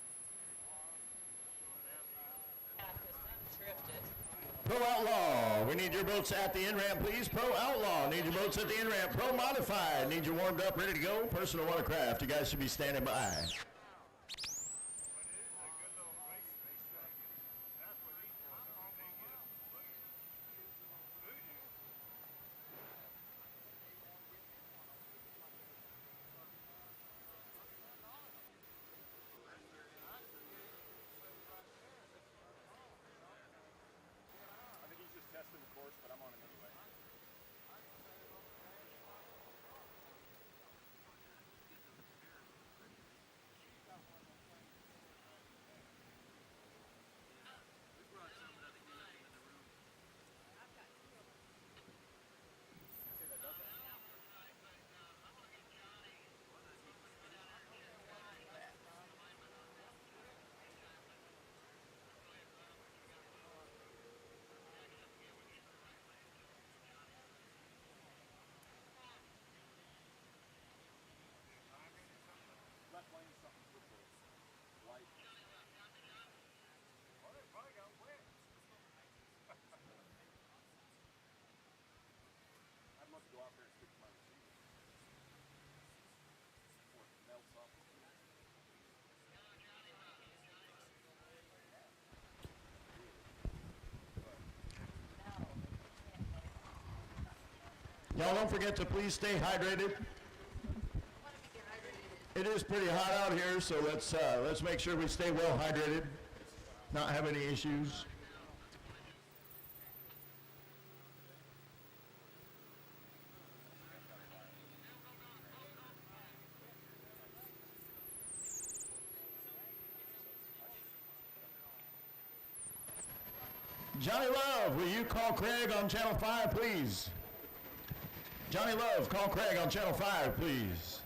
Tripped it. Pro Outlaw, we need your boats at the in-ramp, please. Pro Outlaw, need your boats at the in-ramp. Pro Modified, need you warmed up, ready to go. Personal watercraft, you guys should be standing by. But it is a good little racetrack. That's what these boys are. They get a boogie. I think he's just testing the course, but I'm on him anyway. Y'all don't forget to please stay hydrated. It is pretty hot out here, so let's make sure we stay well hydrated, not have any issues. Johnny Love, will you call Craig on Channel 5, please? Johnny Love, call Craig on Channel 5, please.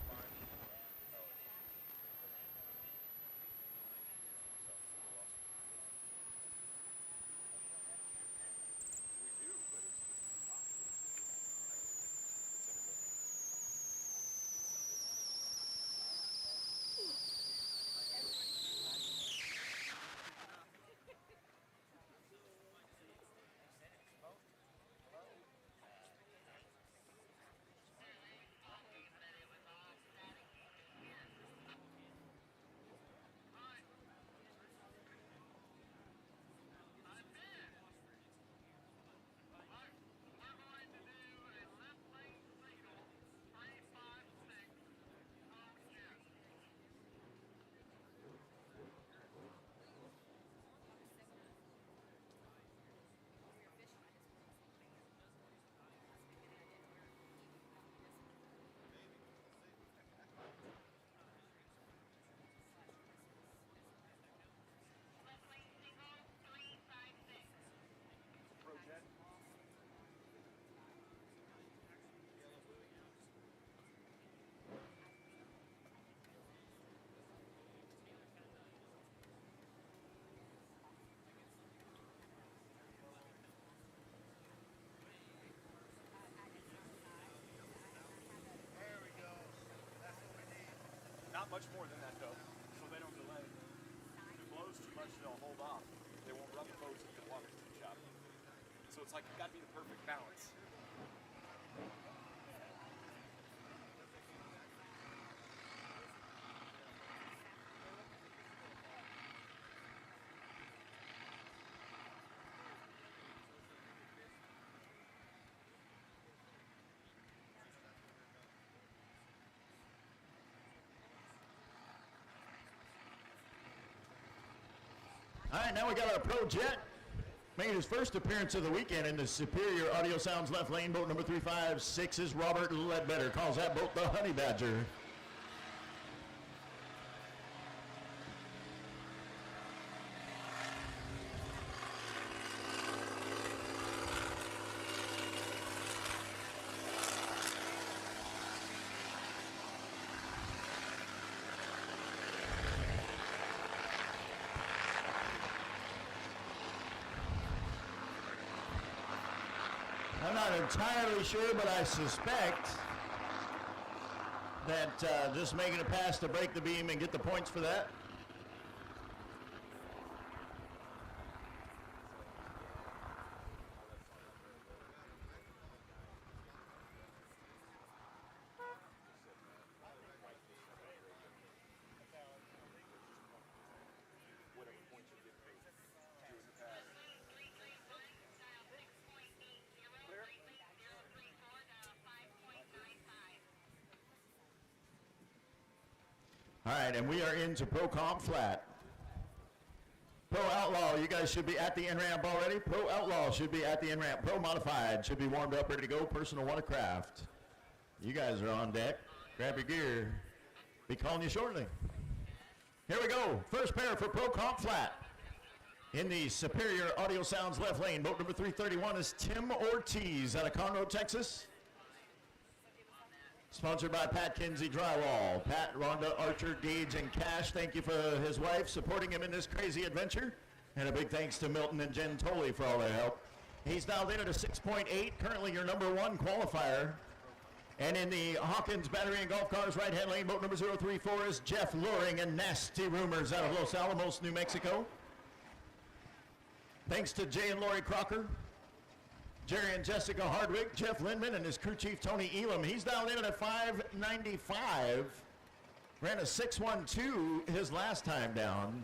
Not much more than that though, so they don't delay. If it blows too much, they'll hold off. They won't run the boats if the water's too choppy. So it's like you gotta be the perfect balance. All right, now we got our Pro Jet. Made his first appearance of the weekend in the Superior Audio Sounds left lane. Boat number 356 is Robert Ledbetter. Calls that boat the Honey Badger. I'm not entirely sure, but I suspect that just making a pass to break the beam and get the points for that. All right, and we are into Pro Comp Flat. Pro Outlaw, you guys should be at the in-ramp already. Pro Outlaw should be at the in-ramp. Pro Modified should be warmed up, ready to go. Personal Watercraft. You guys are on deck. Grab your gear. Be calling you shortly. Here we go. First pair for Pro Comp Flat. In the Superior Audio Sounds left lane, boat number 331 is Tim Ortiz out of Conroe, Texas. Sponsored by Pat Kinsey Drywall. Pat, Rhonda, Archer, Gage, and Cash. Thank you for his wife supporting him in this crazy adventure. And a big thanks to Milton and Jen Tolley for all their help. He's dialed in at a 6.8, currently your number one qualifier. And in the Hawkins Battery and Golf Cars right-hand lane, boat number 034 is Jeff Luring and Nasty Rumors out of Los Alamos, New Mexico. Thanks to Jay and Lori Crocker. Jerry and Jessica Hardwick, Jeff Lindman, and his crew chief, Tony Elam. He's dialed in at a 595. Ran a 612 his last time down.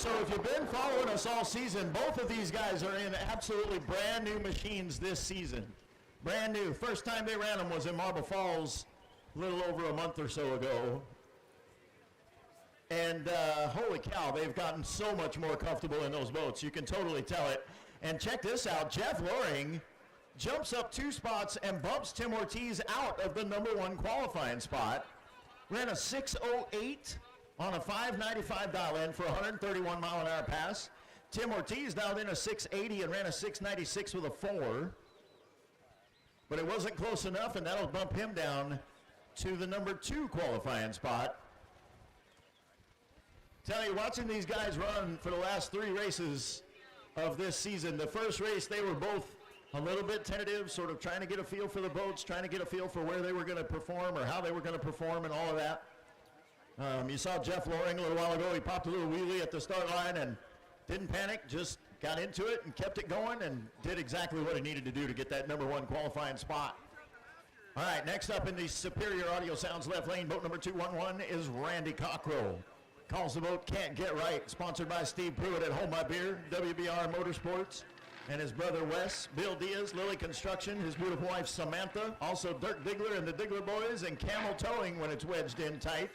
So if you've been following us all season, both of these guys are in absolutely brand new machines this season. Brand new. First time they ran them was in Marble Falls a little over a month or so ago. And holy cow, they've gotten so much more comfortable in those boats. You can totally tell it. And check this out. Jeff Loring jumps up 2 spots and bumps Tim Ortiz out of the #1 qualifying spot. Ran a 6:08 on a 595 dial-in for a 131 mile an hour pass. Tim Ortiz dialed in a 680 and ran a 696 with a 4. But it wasn't close enough, and that'll bump him down to the #2 qualifying spot. Tell you, watching these guys run for the last 3 races of this season, the first race they were both a little bit tentative, sort of trying to get a feel for the boats, trying to get a feel for where they were going to perform or how they were going to perform and all of that. You saw Jeff Loring a little while ago. He popped a little wheelie at the start line and didn't panic, just got into it and kept it going and did exactly what he needed to do to get that #1 qualifying spot. All right, next up in the Superior Audio Sounds left lane, boat number 211 is Randy Cockrell. Calls the boat Can't Get Right, sponsored by Steve Pruitt at Hold My Beer, WBR Motorsports, and his brother Wes, Bill Diaz, Lily Construction, his beautiful wife Samantha, also Dirk Diggler and the Diggler Boys, and Camel Towing when it's wedged in tight.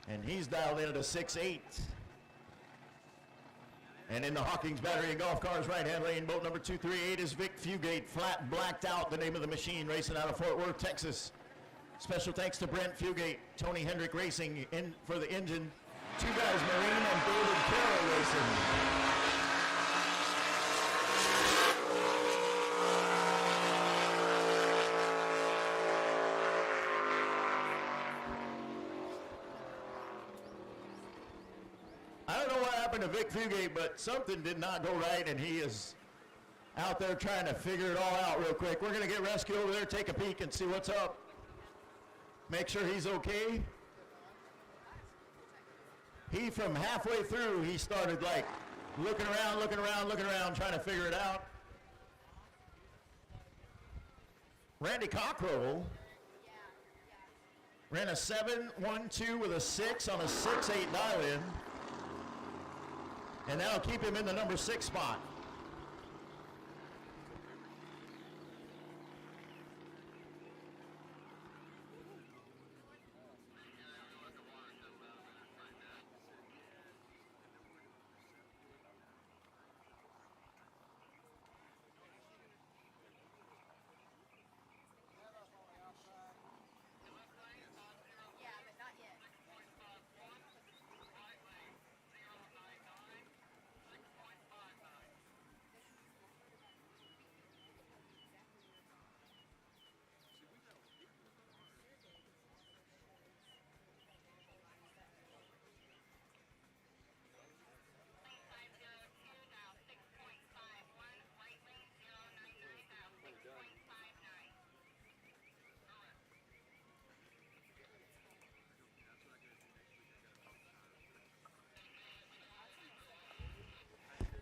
And he's dialed in at a 6'8". And in the Hawkins Battery and Golf Cars right-hand lane, boat number 238 is Vic Fugate, flat blacked out, the name of the machine, racing out of Fort Worth, Texas. Special thanks to Brent Fugate, Tony Hendrick Racing in for the engine, Two Guys Marine, and David Carroll Racing. I don't know what happened to Vic Fugate, but something did not go right, and he is out there trying to figure it all out real quick. We're going to get rescue over there, take a peek, and see what's up. Make sure he's okay. He, from halfway through, he started like looking around, trying to figure it out. Randy Cockrell ran a 7-1-2 with a 6 on a 6-8 dial-in. And that'll keep him in the #6 spot. Yeah, but not yet.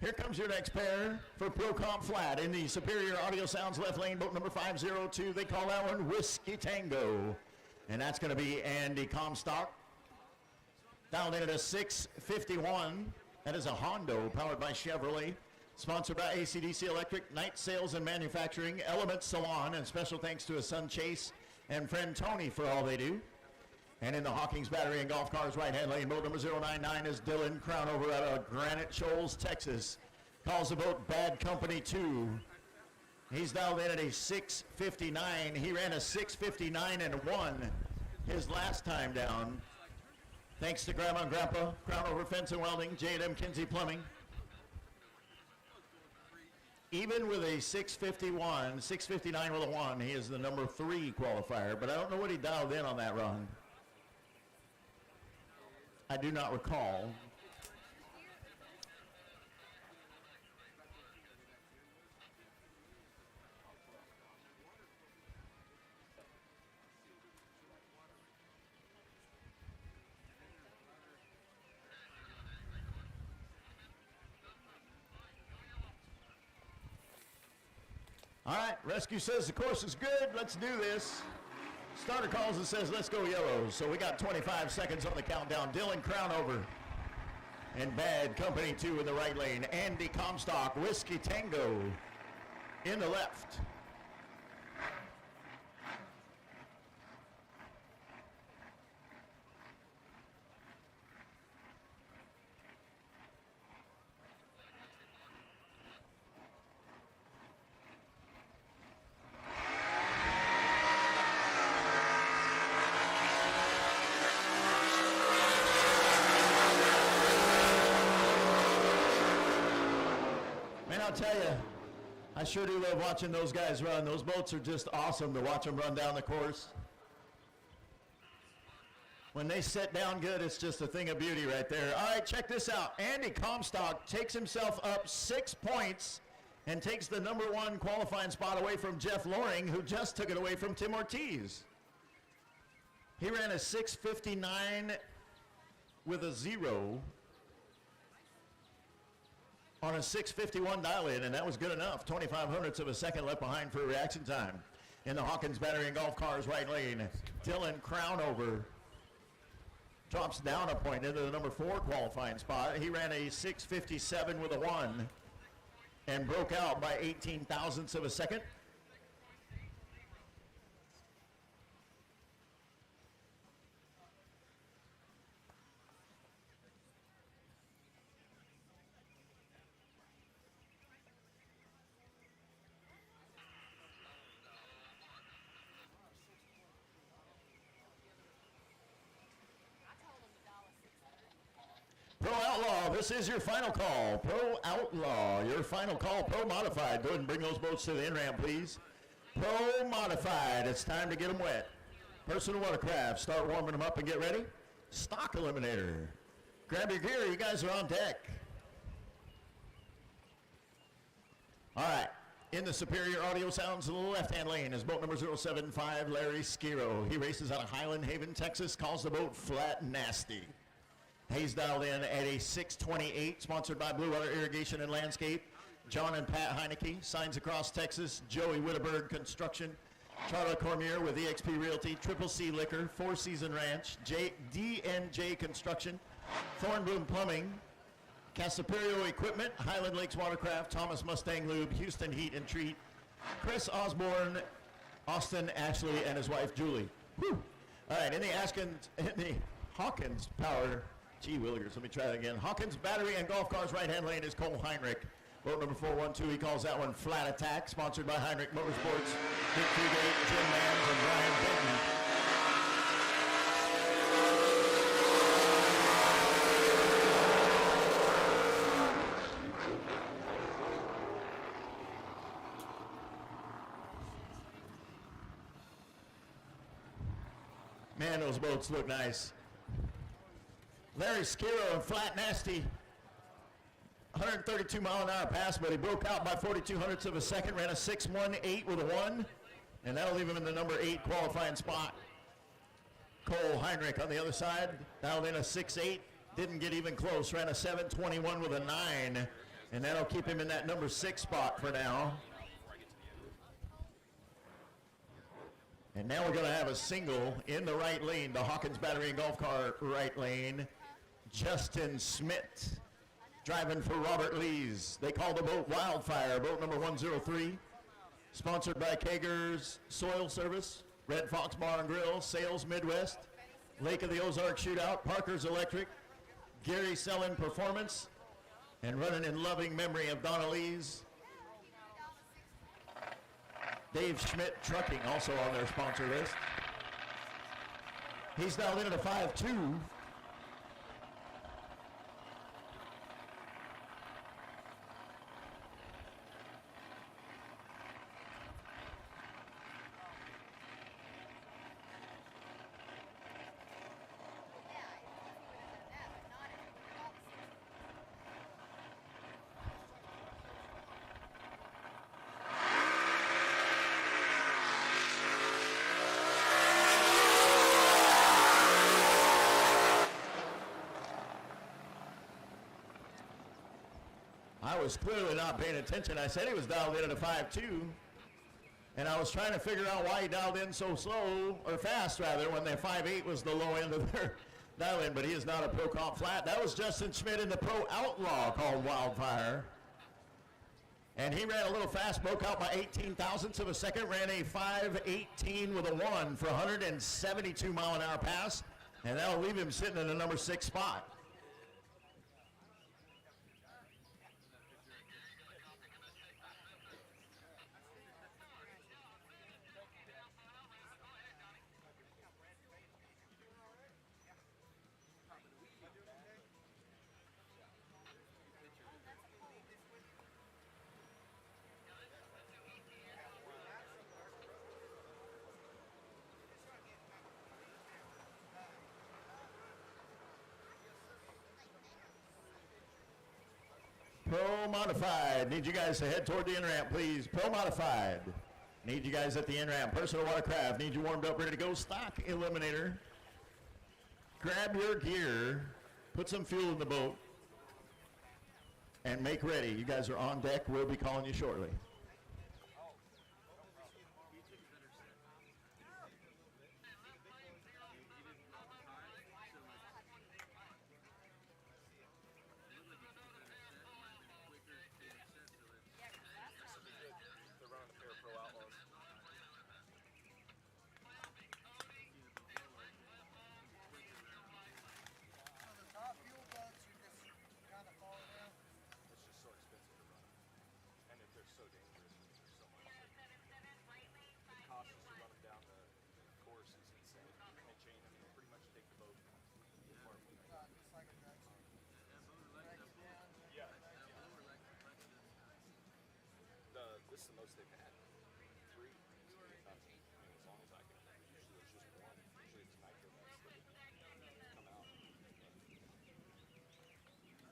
Here comes your next pair for Pro Comp Flat in the Superior Audio Sounds left lane, boat number 502. They call that one Whiskey Tango. And that's going to be Andy Comstock. Dialed in at a 651. That is a Hondo powered by Chevrolet. Sponsored by AC/DC Electric, Night Sales and Manufacturing, Element Salon, and special thanks to his son Chase and friend Tony for all they do. And in the Hawkins Battery and Golf Cars right-hand lane, boat number 099 is Dylan Crownover out of Granite Shoals, Texas. Calls the boat Bad Company 2. He's dialed in at a 659. He ran a 659 and won his last time down. Thanks to Grandma and Grandpa, Crownover Fence and Welding, J&M Kinsey Plumbing. Even with a 651, 659 with a 1, he is the #3 qualifier, but I don't know what he dialed in on that run. I do not recall. All right, rescue says the course is good. Let's do this. Starter calls and says, let's go yellow. So we got 25 seconds on the countdown. Dylan Crownover And Bad Company 2 in the right lane. Andy Comstock, Whiskey Tango in the left. I'll tell you, I sure do love watching those guys run. Those boats are just awesome to watch them run down the course. When they sit down good, it's just a thing of beauty right there. All right, check this out. Andy Comstock takes himself up 6 points and takes the #1 qualifying spot away from Jeff Loring, who just took it away from Tim Ortiz. He ran a 6:59 with a 0. On a 6:51 dial-in, and that was good enough. 25/100ths of a second left behind for reaction time. In the Hawkins Battery and Golf Cars right lane, Dylan Crownover drops down a point into the #4 qualifying spot. He ran a 6:57 with a 1 and broke out by 18,000ths of a second. Pro Outlaw, this is your final call. Pro Outlaw, your final call. Pro Modified, go ahead and bring those boats to the in-ramp, please. Pro Modified, it's time to get them wet. Personal Watercraft, start warming them up and get ready. Stock Eliminator, grab your gear, you guys are on deck. All right, in the Superior Audio Sounds in the left-hand lane is boat number 075, Larry Skiro. He races out of Highland Haven, Texas, calls the boat Flat Nasty. He's dialed in at a 6:28, sponsored by Blue Water Irrigation and Landscape. John and Pat Heineke, Signs Across Texas. Joey Witteberg Construction. Charlotte Cormier with EXP Realty. Triple C Liquor. Four Season Ranch. D&J Construction. Thornbloom Plumbing. Casaperio Equipment. Highland Lakes Watercraft. Thomas Mustang Lube. Houston Heat and Treat. Chris Osborne. Austin Ashley and his wife Julie. Whew. All right, in the Hawkins Power. Gee willikers, let me try that again. Hawkins Battery and Golf Cars right-hand lane is Cole Heinrich. Boat number 412, he calls that one Flat Attack, sponsored by Heinrich Motorsports, Dick Fugate, Jim Mans, and Brian Benton. Man, those boats look nice. Larry Skiro and Flat Nasty, 132 mile an hour pass, but he broke out by 42/100ths of a second, ran a 6:18 with a 1, and that'll leave him in the #8 qualifying spot. Cole Heinrich on the other side, dialed in a 6:8, didn't get even close, ran a 7:21 with a 9, and that'll keep him in that #6 spot for now. And now we're going to have a single in the right lane, the Hawkins Battery and Golf Car right lane. Justin Schmidt driving for Robert Lees. They call the boat Wildfire, boat number 103. Sponsored by Kager's Soil Service, Red Fox Bar and Grill, Sales Midwest, Lake of the Ozark Shootout, Parker's Electric, Gary Sellon Performance, and running in loving memory of Donna Lees. Dave Schmidt Trucking also on their sponsor list. He's dialed in at a 5-2. I was clearly not paying attention. I said he was dialed in at a 5-2, and I was trying to figure out why he dialed in so slow, or fast rather, when the 5-8 was the low end of dial in, but he is not a pro comp flat. That was Justin Schmidt in the pro outlaw called Wildfire. And he ran a little fast, broke out by 18 thousandths of a second, ran a 5:18 with a 1 for 172 mile an hour pass. And that'll leave him sitting in the number 6 spot. Pro Modified. Need you guys to head toward the in-ramp, please. Pro Modified. Need you guys at the in-ramp. Personal Watercraft. Need you warmed up, ready to go. Stock Eliminator. Grab your gear. Put some fuel in the boat. And make ready. You guys are on deck. We'll be calling you shortly. They're running a pair of pro outlaws. So the top fuel boats are just kind of falling down. It's just so expensive to run. And if they're so dangerous, there's so much. The cost just to run them down the course is insane. And chain them and pretty much take the boat apart from there. Just like a drag strip. Drag it down. Yeah. This is the most they've had. 3. I mean, as long as I can remember. Usually there's just one. Usually it's nitro mix that would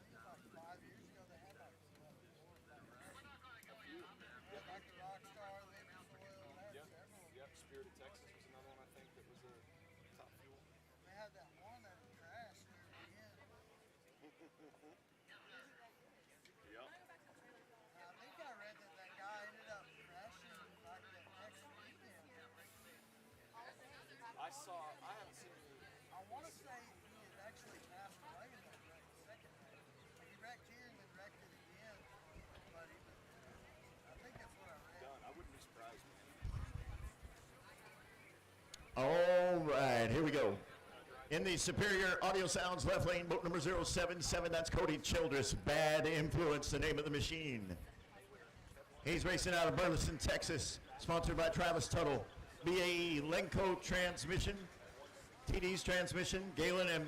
come out. Like 5 years ago, they had like 4 or 5. A few. Yeah, like the Rockstar, Living Soil, they had several. Yep. Spirit of Texas was another one I think that was a top fuel. They had that one that crashed near the end. Yep. I think I read that that guy ended up crashing like that next weekend. I haven't seen any. I want to say he had actually passed away in that wreck the second time. Like he wrecked here and then wrecked it again. But he was, I think that's what I read. Done. I wouldn't be surprised, man. All right, here we go. In the Superior Audio Sounds left lane, boat number 077, that's Cody Childress. Bad Influence, the name of the machine. He's racing out of Burleson, Texas, sponsored by Travis Tuttle. BAE Lenco Transmission, TD's Transmission, Galen and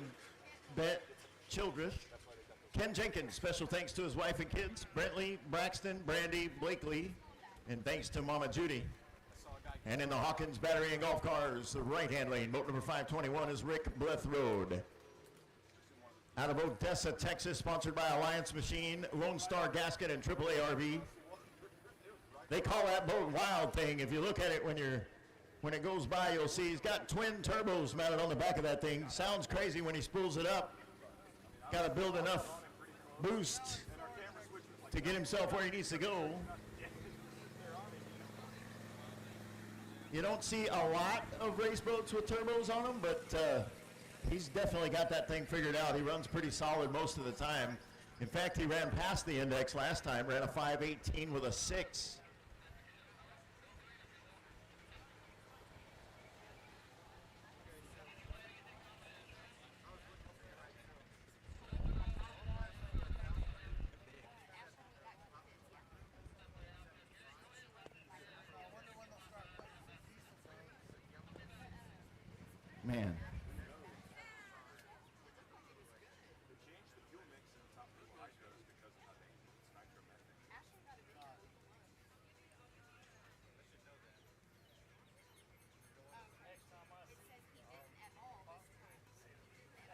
Bet Childress. Ken Jenkins, special thanks to his wife and kids, Brentley, Braxton, Brandy, Blakely, and thanks to Mama Judy. And in the Hawkins Battery and Golf Cars, the right-hand lane, boat number 521 is Rick Blethroad. Out of Odessa, Texas, sponsored by Alliance Machine, Lone Star Gasket, and AAA RV. They call that boat Wild Thing. If you look at it when it goes by, you'll see he's got twin turbos mounted on the back of that thing. Sounds crazy when he spools it up. Got to build enough boost to get himself where he needs to go. You don't see a lot of race boats with turbos on them, but he's definitely got that thing figured out. He runs pretty solid most of the time. In fact, he ran past the index last time, ran a 5:18 with a 6. Man. They changed the fuel mix in the top fuel hydros because of how dangerous it's nitro methane. Ashley got a video. It says he didn't at all this time.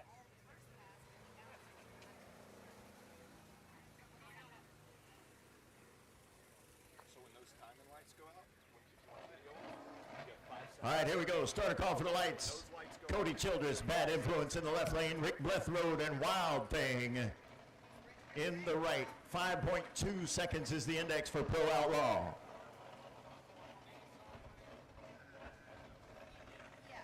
At all the first pass, and now it's So when those timing lights go out, when people want video, you get 5 seconds. All right, here we go. Start a call for the lights. Cody Childress, Bad Influence in the left lane. Rick Blethroad and Wild Thing in the right. 5.2 seconds is the index for Pro Outlaw. yeah.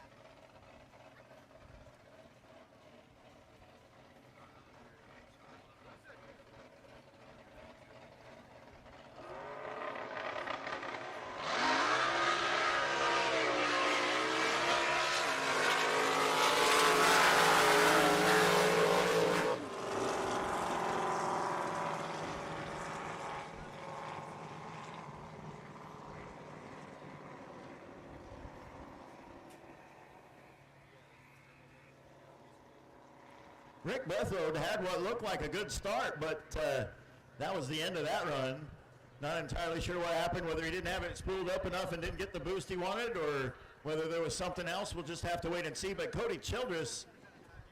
Rick Bethroyd had what looked like a good start, but that was the end of that run. Not entirely sure what happened, whether he didn't have it spooled up enough and didn't get the boost he wanted, or whether there was something else. We'll just have to wait and see. But Cody Childress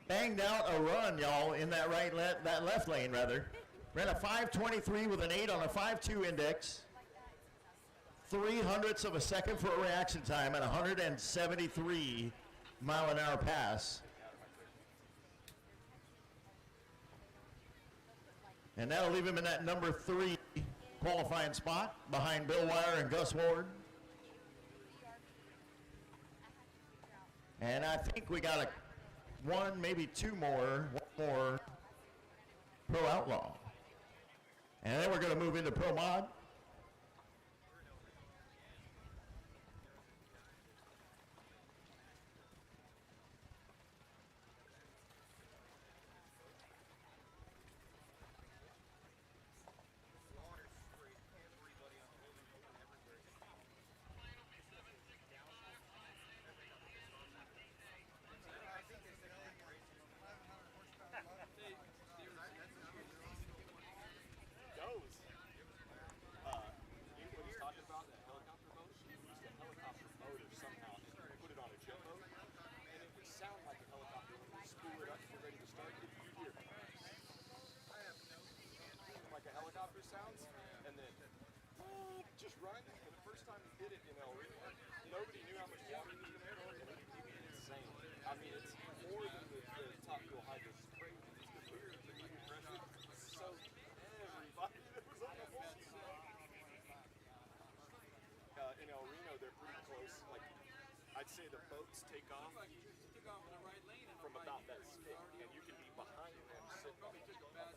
banged out a run, y'all, in that that left lane, rather. Ran a 5:23 with an 8 on a 5.2 index. 0.03 of a second for a reaction time at 173 mile an hour pass. And that'll leave him in that number 3 qualifying spot behind Bill Wire and Gus Ward. And I think we got one, maybe one more Pro Outlaw. And then we're going to move into Pro Mod. Sounds, and then just run. And the first time he did it in El Reno, nobody knew how much water he was going to hit. And it was insane. I mean, it's more than the top fuel hydro. It's crazy. It's the beer, the heat pressure. So everybody that was on the whole in El Reno, they're pretty close. Like, I'd say the boats take off from about that stick, and you can be behind them sitting on the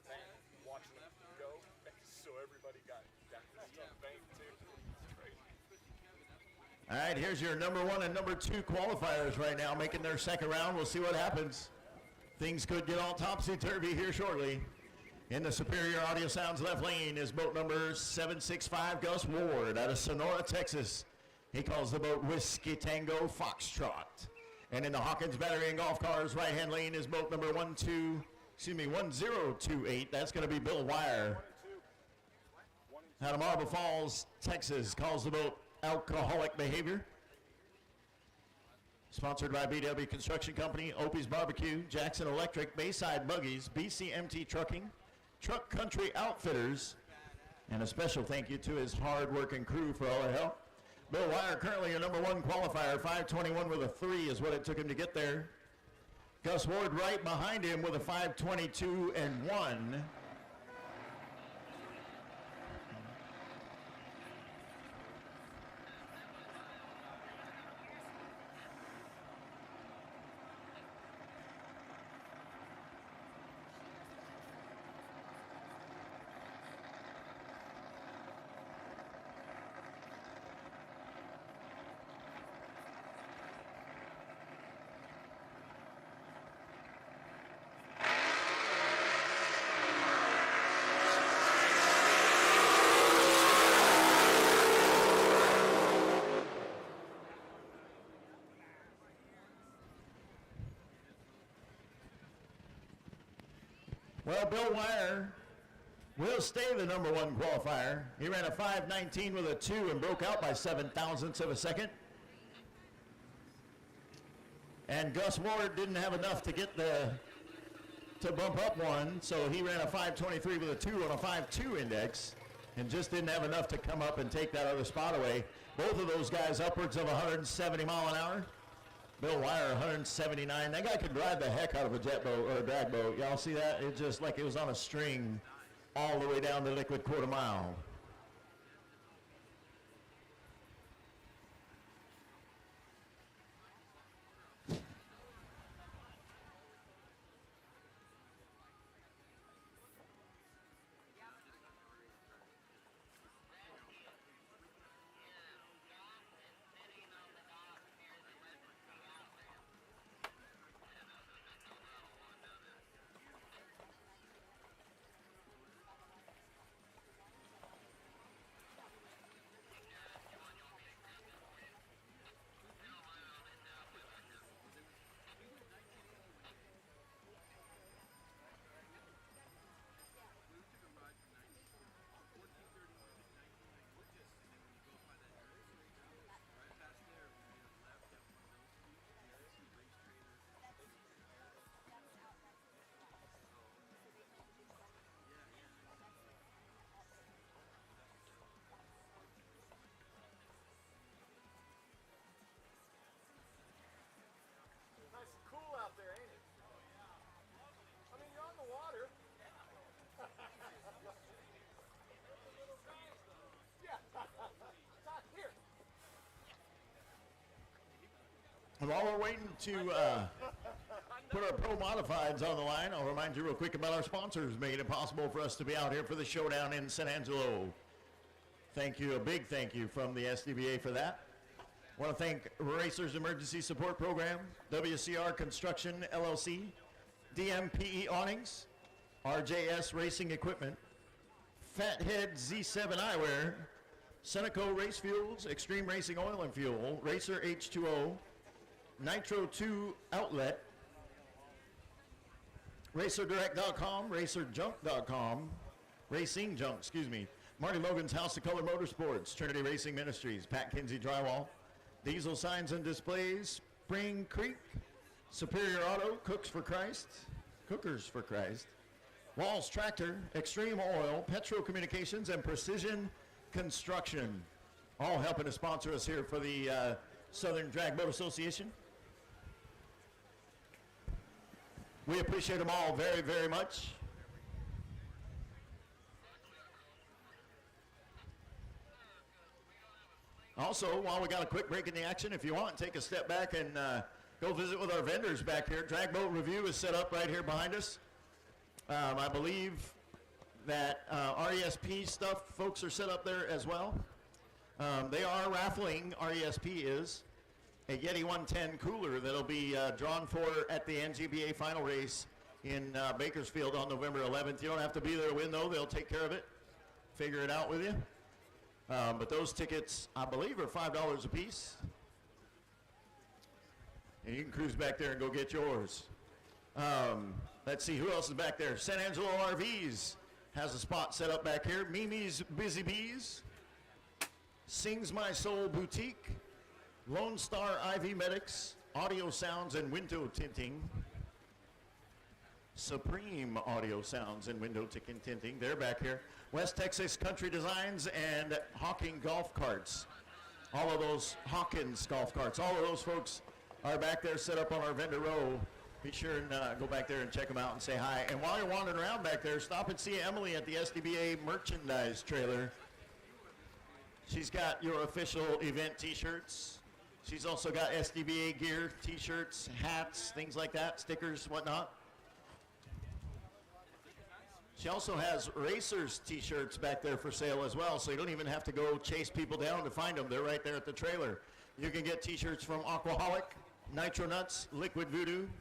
bank watching them go. So everybody got some bank too. It's crazy. All right, here's your number 1 and number 2 qualifiers right now making their second round. We'll see what happens. Things could get all topsy-turvy here shortly. In the Superior Audio Sounds left lane is boat number 765, Gus Ward, out of Sonora, Texas. He calls the boat Whiskey Tango Foxtrot. And in the Hawkins Battery and Golf Cars right-hand lane is boat number 1028. That's going to be Bill Wire. Out of Marble Falls, Texas, calls the boat Alcoholic Behavior. Sponsored by BW Construction Company, Opie's Barbecue, Jackson Electric, Bayside Buggies, BCMT Trucking, Truck Country Outfitters, and a special thank you to his hard-working crew for all their help. Bill Wire, currently your number 1 qualifier, 5:21 with a 3 is what it took him to get there. Gus Ward right behind him with a 5:22 and 1. Well, Bill Wire will stay the number 1 qualifier. He ran a 5:19 with a 2 and broke out by 0.07 of a second. And Gus Ward didn't have enough to get to bump up 1, so he ran a 5:23 with a 2 on a 5.2 index and just didn't have enough to come up and take that other spot away. Both of those guys upwards of 170 mile an hour. Bill Wire, 179. That guy could drive the heck out of a jet boat or a drag boat. Y'all see that? It's just like it was on a string all the way down the liquid quarter mile. And while we're waiting to put our pro modifieds on the line, I'll remind you real quick about our sponsors making it possible for us to be out here for the showdown in San Angelo. Thank you, a big thank you from the SDBA for that. I want to thank Racers Emergency Support Program, WCR Construction LLC, DMPE Awnings, RJS Racing Equipment, Fathead Z7 Eyewear, Seneco Race Fuels, Extreme Racing Oil and Fuel, Racer H2O, Nitro 2 Outlet, RacerDirect.com, RacerJunk.com, Racing Junk, excuse me, Marty Logan's House of Color Motorsports, Trinity Racing Ministries, Pat Kinsey Drywall, Diesel Signs and Displays, Spring Creek, Superior Auto, Cookers for Christ, Walls Tractor, Extreme Oil, Petro Communications, and Precision Construction, all helping to sponsor us here for the Southern Drag Boat Association. We appreciate them all very, very much. Also, while we got a quick break in the action, if you want, take a step back and go visit with our vendors back here. Drag Boat Review is set up right here behind us. I believe that RESP stuff, folks are set up there as well. They are raffling, RESP is, a Yeti 110 cooler that'll be drawn for at the NGBA final race in Bakersfield on November 11th. You don't have to be there to win, though. They'll take care of it, figure it out with you. But those tickets, I believe, are $5 a piece. And you can cruise back there and go get yours. Let's see, who else is back there? San Angelo RVs has a spot set up back here. Mimi's Busy Bees, Sings My Soul Boutique, Lone Star IV Medics, Audio Sounds and Window Tinting, Supreme Audio Sounds and Window Tinting, they're back here. West Texas Country Designs and Hawking Golf Carts. All of those Hawkins golf carts, all of those folks are back there set up on our vendor row. Be sure and go back there and check them out and say hi. And while you're wandering around back there, stop and see Emily at the SDBA merchandise trailer. She's got your official event t-shirts. She's also got SDBA gear, t-shirts, hats, things like that, stickers, whatnot. She also has Racers t-shirts back there for sale as well, so you don't even have to go chase people down to find them. They're right there at the trailer. You can get t-shirts from Aquaholic, Nitro Nuts, Liquid Voodoo,